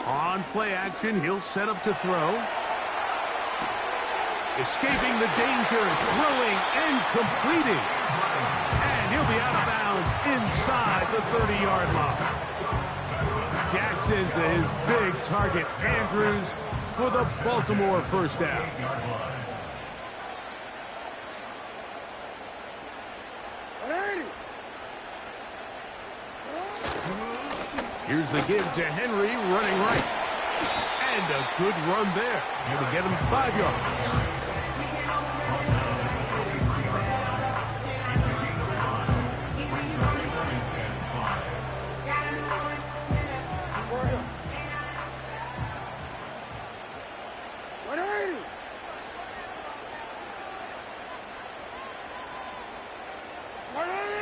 On play action, he'll set up to throw. Escaping the danger, throwing and completing. And he'll be out of bounds inside the 30-yard line. Jackson to his big target, Andrews, for the Baltimore first down. Here's the give to Henry, running right. And a good run there. Able to get him 5 yards.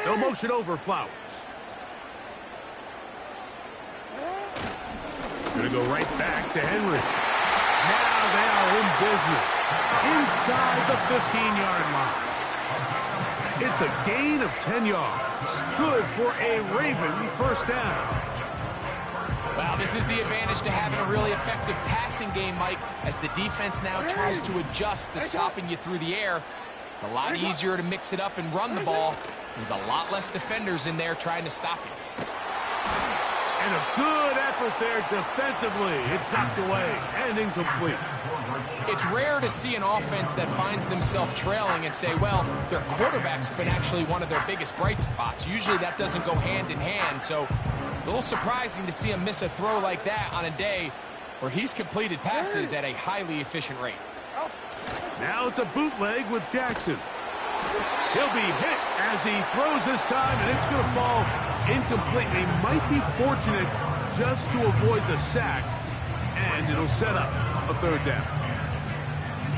No motion over Flowers. Going to go right back to Henry. Now they are in business. Inside the 15-yard line. It's a gain of 10 yards. Good for a Raven first down. Wow, this is the advantage to having a really effective passing game, Mike, as the defense now tries to adjust to stopping you through the air. It's a lot easier to mix it up and run the ball. There's a lot less defenders in there trying to stop you. And a good effort there defensively. It's knocked away and incomplete. It's rare to see an offense that finds themselves trailing and say, well, their quarterback's been actually one of their biggest bright spots. Usually that doesn't go hand in hand, so it's a little surprising to see him miss a throw like that on a day where he's completed passes at a highly efficient rate. Now it's a bootleg with Jackson. He'll be hit as he throws this time, and it's going to fall incomplete. They might be fortunate just to avoid the sack, and it'll set up a third down.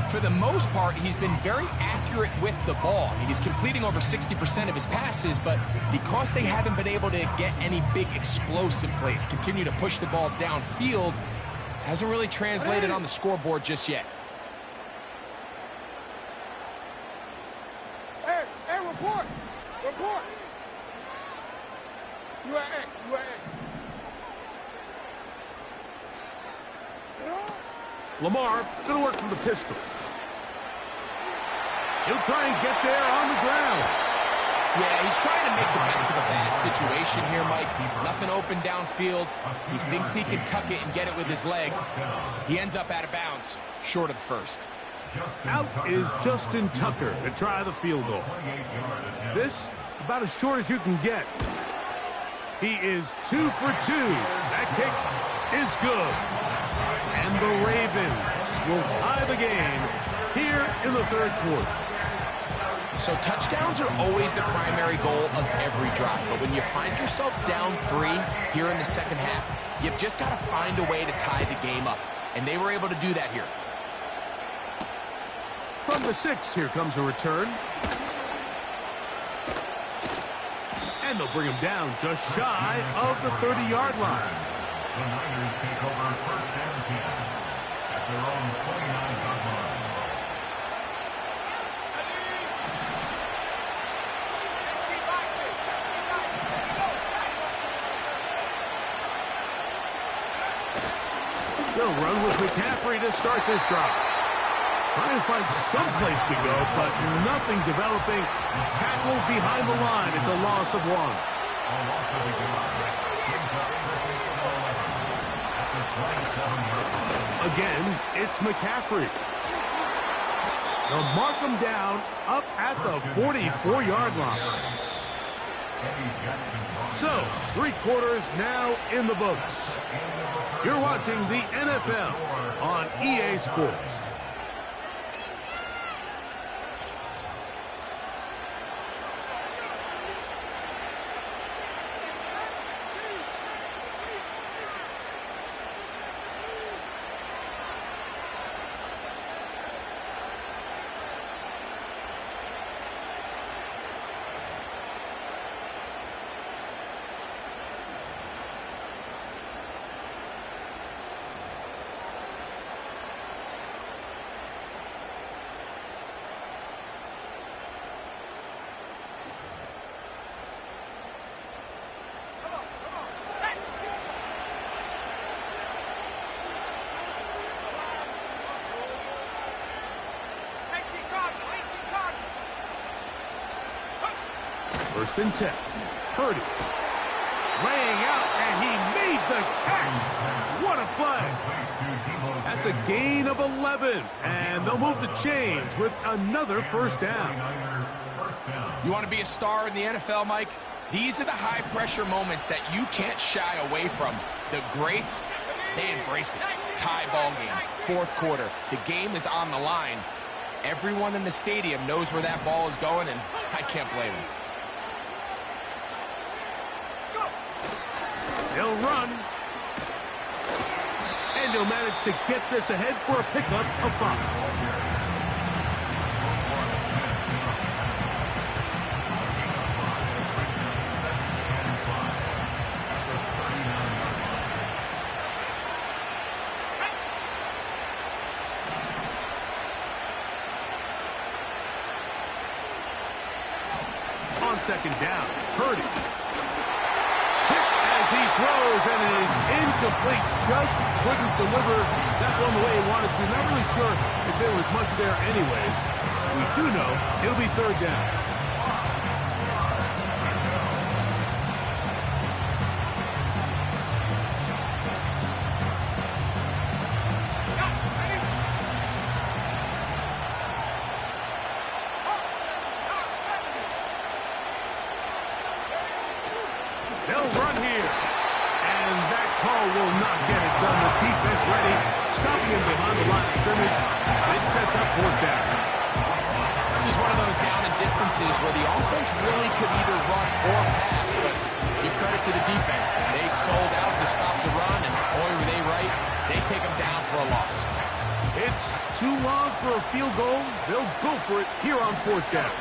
For the most part, he's been very accurate with the ball. I mean, he's completing over 60% of his passes, but because they haven't been able to get any big explosive plays, continue to push the ball downfield, hasn't really translated on the scoreboard just yet. Hey, report! You at X. Lamar going to work from the pistol. He'll try and get there on the ground. Yeah, he's trying to make the best of a bad situation here, Mike. Nothing open downfield. He thinks he can tuck it and get it with his legs. He ends up out of bounds, short of the first. Out is Justin Tucker to try the field goal. This, about as short as you can get. He is 2 for 2. That kick is good. And the Ravens will tie the game here in the third quarter. So touchdowns are always the primary goal of every drive. But when you find yourself down 3 here in the second half, you've just got to find a way to tie the game up. And they were able to do that here. From the 6, here comes a return. And they'll bring him down just shy of the 30-yard line. The Niners take over first and 10 at their own 29-yard line. They'll run with McCaffrey to start this drive. Trying to find some place to go, but nothing developing. Tackled behind the line. It's a loss of 1. A loss of 1. Brings up second and 11 at the 27-yard line. Again, it's McCaffrey. They'll mark him down up at the 44-yard line. So, 3 quarters now in the books. You're watching the NFL on EA Sports. First and 10. Purdy. Laying out, and he made the catch. What a play. That's a gain of 11, and they'll move the chains with another first down. You want to be a star in the NFL, Mike? These are the high-pressure moments that you can't shy away from. The greats, they embrace it. Tie ball game, 4th quarter. The game is on the line. Everyone in the stadium knows where that ball is going, and I can't blame them. He'll run. And he'll manage to get this ahead for a pickup of 5. On second down, Purdy. He throws, and it is incomplete. Just couldn't deliver that one the way he wanted to. Not really sure if there was much there anyways. We do know it'll be 3rd down. They'll run here. And that call will not get it done. The defense ready, stopping him behind the line of scrimmage. It sets up 4th down. This is one of those down and distances where the offense really could either run or pass, but give credit to the defense. They sold out to stop the run, and boy, were they right. They take them down for a loss. It's too long for a field goal. They'll go for it here on 4th down.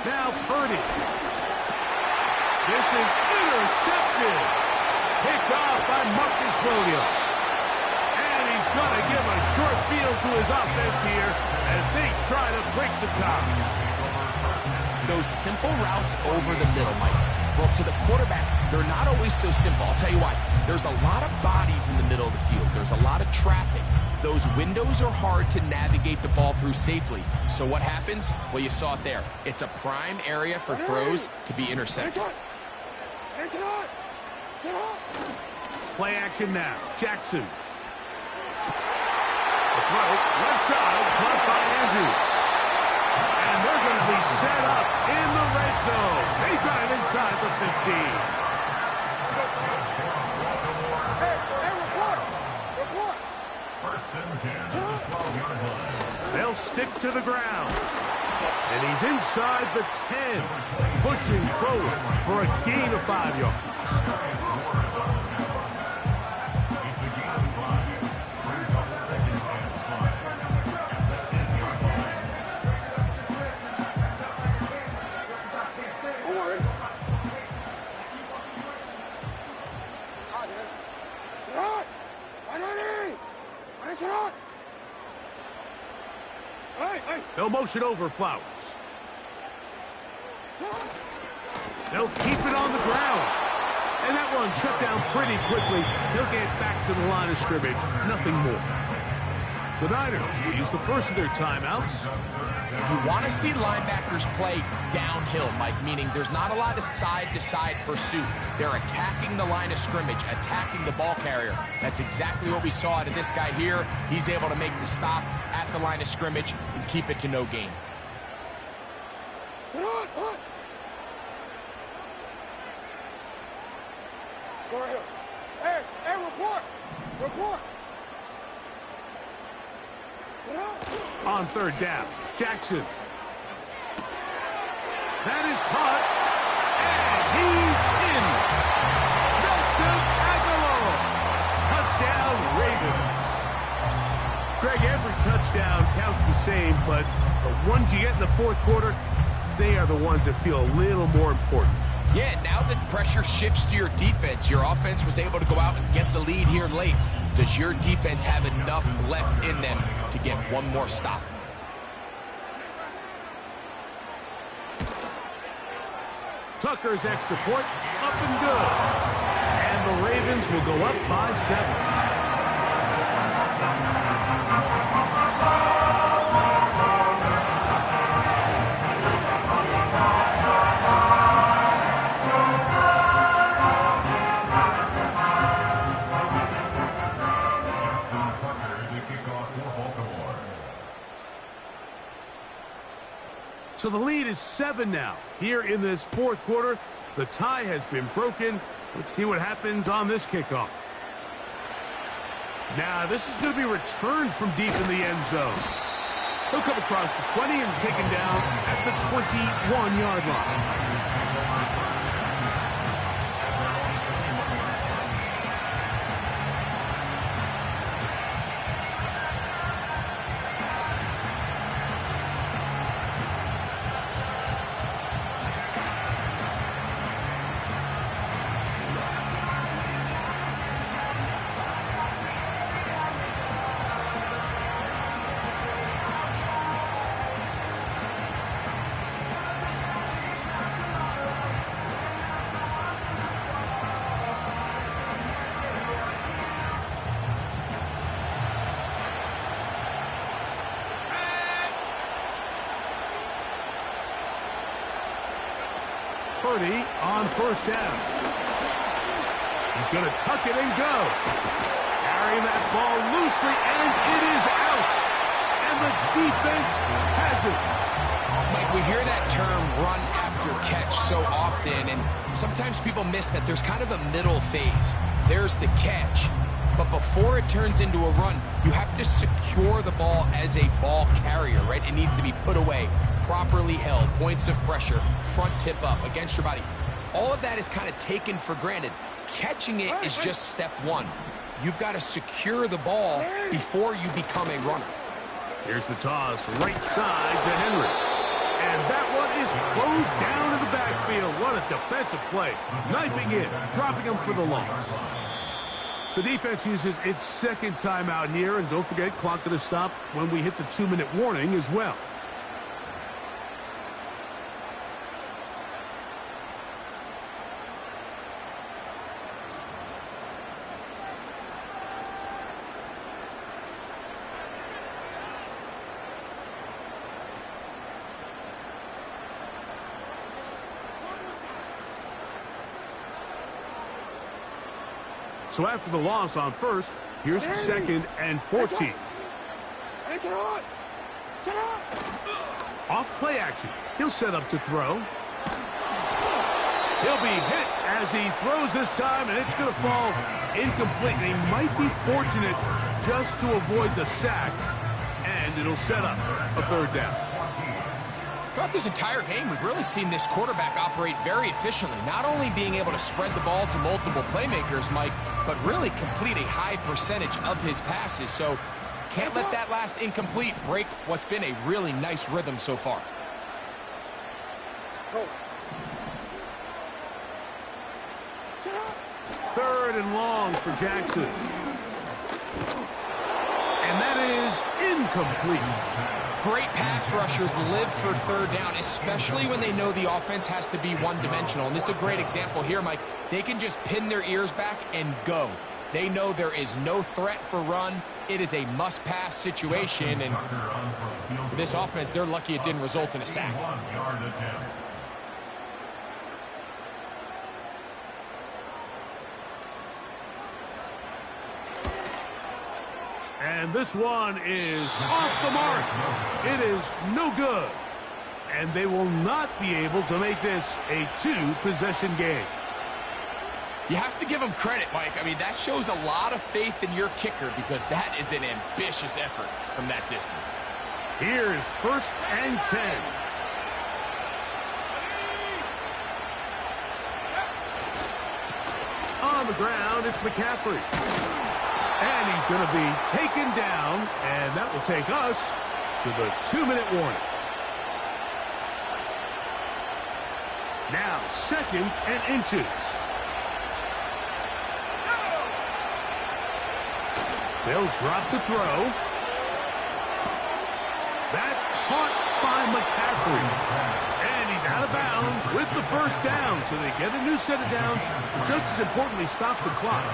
Now Purdy. This is intercepted. Picked off by Marcus Williams. And he's going to give a short field to his offense here as they try to break the tie. Those simple routes over the middle, Mike. Well, to the quarterback, they're not always so simple. I'll tell you why. There's a lot of bodies in the middle of the field. There's a lot of traffic. Those windows are hard to navigate the ball through safely. So what happens? Well, you saw it there. It's a prime area for throws to be intercepted. Play action now. Jackson. The throw, left side, caught by Andrews. And they're going to be set up in the red zone. They got it inside the 15. First and 10 at the 12-yard line. They'll stick to the ground. And he's inside the 10, pushing forward for a gain of 5 yards. It's a gain of 5. Brings up 2nd and 5. At the 10-yard line. Don't worry. Sherrod! Sherrod! Hey! They'll motion over Flowers. They'll keep it on the ground. And that one shut down pretty quickly. He'll get back to the line of scrimmage. Nothing more. The Niners will use the first of their timeouts. You want to see linebackers play downhill, Mike, meaning there's not a lot of side-to-side pursuit. They're attacking the line of scrimmage, attacking the ball carrier. That's exactly what we saw out of this guy here. He's able to make the stop at the line of scrimmage and keep it to no gain. Hey, report! On third down, Jackson. That is caught. And he's in. Nelson Aguilar. Touchdown, Ravens. Greg, every touchdown counts the same, but the ones you get in the fourth quarter, they are the ones that feel a little more important. Yeah, now that pressure shifts to your defense, your offense was able to go out and get the lead here late. Does your defense have enough left in them to get one more stop? Tucker's extra point, up and good. And the Ravens will go up by 7. So the lead is 7 now. Here in this fourth quarter, the tie has been broken. Let's see what happens on this kickoff. Now, this is going to be returned from deep in the end zone. He'll come across the 20 and taken down at the 21-yard line. Purdy on first down. He's going to tuck it and go. Carrying that ball loosely, and it is out. And the defense has it. Mike, we hear that term run after catch so often, and sometimes people miss that there's kind of a middle phase. There's the catch, but before it turns into a run, you have to secure the ball as a ball carrier, right? It needs to be put away, properly held, points of pressure, front tip up against your body. All of that is kind of taken for granted. Catching it is just step one. You've got to secure the ball before you become a runner. Here's the toss, right side to Henry. And that one is closed down in the backfield. What a defensive play. Knifing in, dropping him for the loss. The defense uses its second timeout here, and don't forget, clock to the stop when we hit the 2-minute warning as well. So after the loss on first, here's second and 14. Off play action. He'll set up to throw. He'll be hit as he throws this time, and it's going to fall incomplete. And he might be fortunate just to avoid the sack, and it'll set up a third down. Throughout this entire game, we've really seen this quarterback operate very efficiently, not only being able to spread the ball to multiple playmakers, Mike, but really complete a high percentage of his passes. So can't let that last incomplete break what's been a really nice rhythm so far. Third and long for Jackson. And that is incomplete. Great pass rushers live for third down, especially when they know the offense has to be one-dimensional. And this is a great example here, Mike. They can just pin their ears back and go. They know there is no threat for run. It is a must-pass situation. And for this offense, they're lucky it didn't result in a sack. And this one is off the mark. It is no good. And they will not be able to make this a two-possession game. You have to give them credit, Mike. I mean, that shows a lot of faith in your kicker because that is an ambitious effort from that distance. Here's 1st and 10. On the ground, it's McCaffrey. And he's going to be taken down, and that will take us to the 2-minute warning. Now 2nd and inches. They'll drop to throw. That's caught by McCaffrey. And he's out of bounds with the 1st down. So they get a new set of downs. Just as importantly, stop the clock.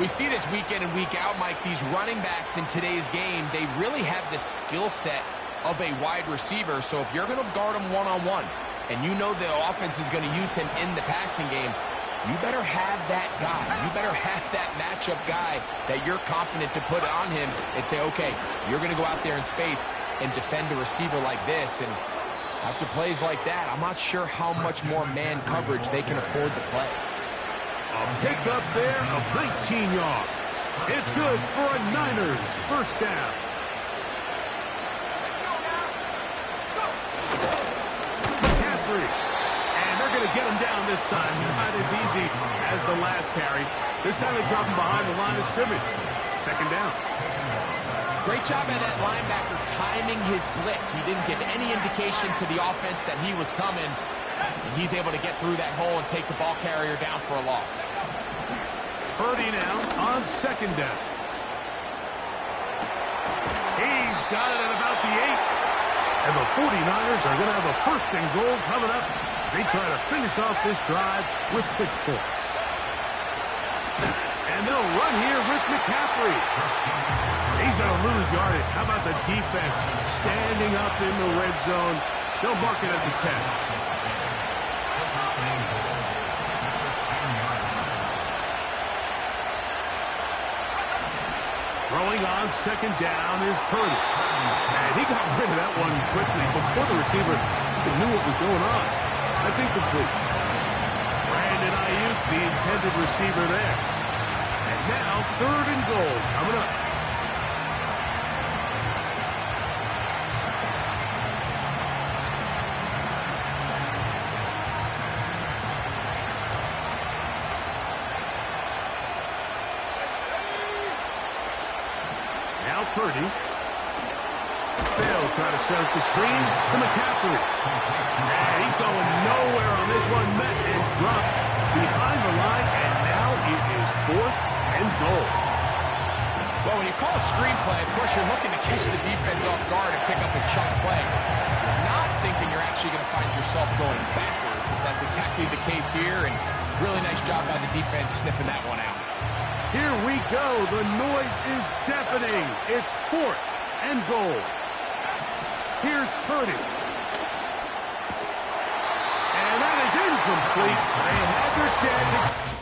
We see this week in and week out, Mike. These running backs in today's game, they really have the skill set of a wide receiver. So if you're going to guard him one-on-one, and you know the offense is going to use him in the passing game, you better have that guy. You better have that matchup guy that you're confident to put on him and say, okay, you're going to go out there in space and defend a receiver like this. And after plays like that, I'm not sure how much more man coverage they can afford to play. A pickup there of 19 yards. It's good for a Niners 1st down. McCaffrey. And they're going to get him down this time. Not as easy as the last carry. This time they drop him behind the line of scrimmage. 2nd down. Great job by that linebacker timing his blitz. He didn't give any indication to the offense that he was coming. And he's able to get through that hole and take the ball carrier down for a loss. Purdy now on 2nd down. He's got it at about the 8. And the 49ers are going to have a 1st and goal coming up. They try to finish off this drive with 6 points. And they'll run here with McCaffrey. He's going to lose yardage. How about the defense standing up in the red zone? They'll mark it at the 10. Throwing on 2nd down is Purdy. And he got rid of that one quickly before the receiver knew what was going on. That's incomplete. Brandon Ayuk, the intended receiver there. And now 3rd and goal coming up. Now Purdy. They'll try to set up the screen to McCaffrey. And he's going nowhere on this one. Met and dropped behind the line. And now it is 4th and goal. Well, when you call a screenplay, of course, you're looking to catch the defense off guard and pick up a chunk play. You're not thinking you're actually going to find yourself going backwards, but that's exactly the case here. And really nice job by the defense sniffing that one out. Here we go. The noise is deafening. It's 4th and goal. Here's Purdy. And that is incomplete. They had their chance.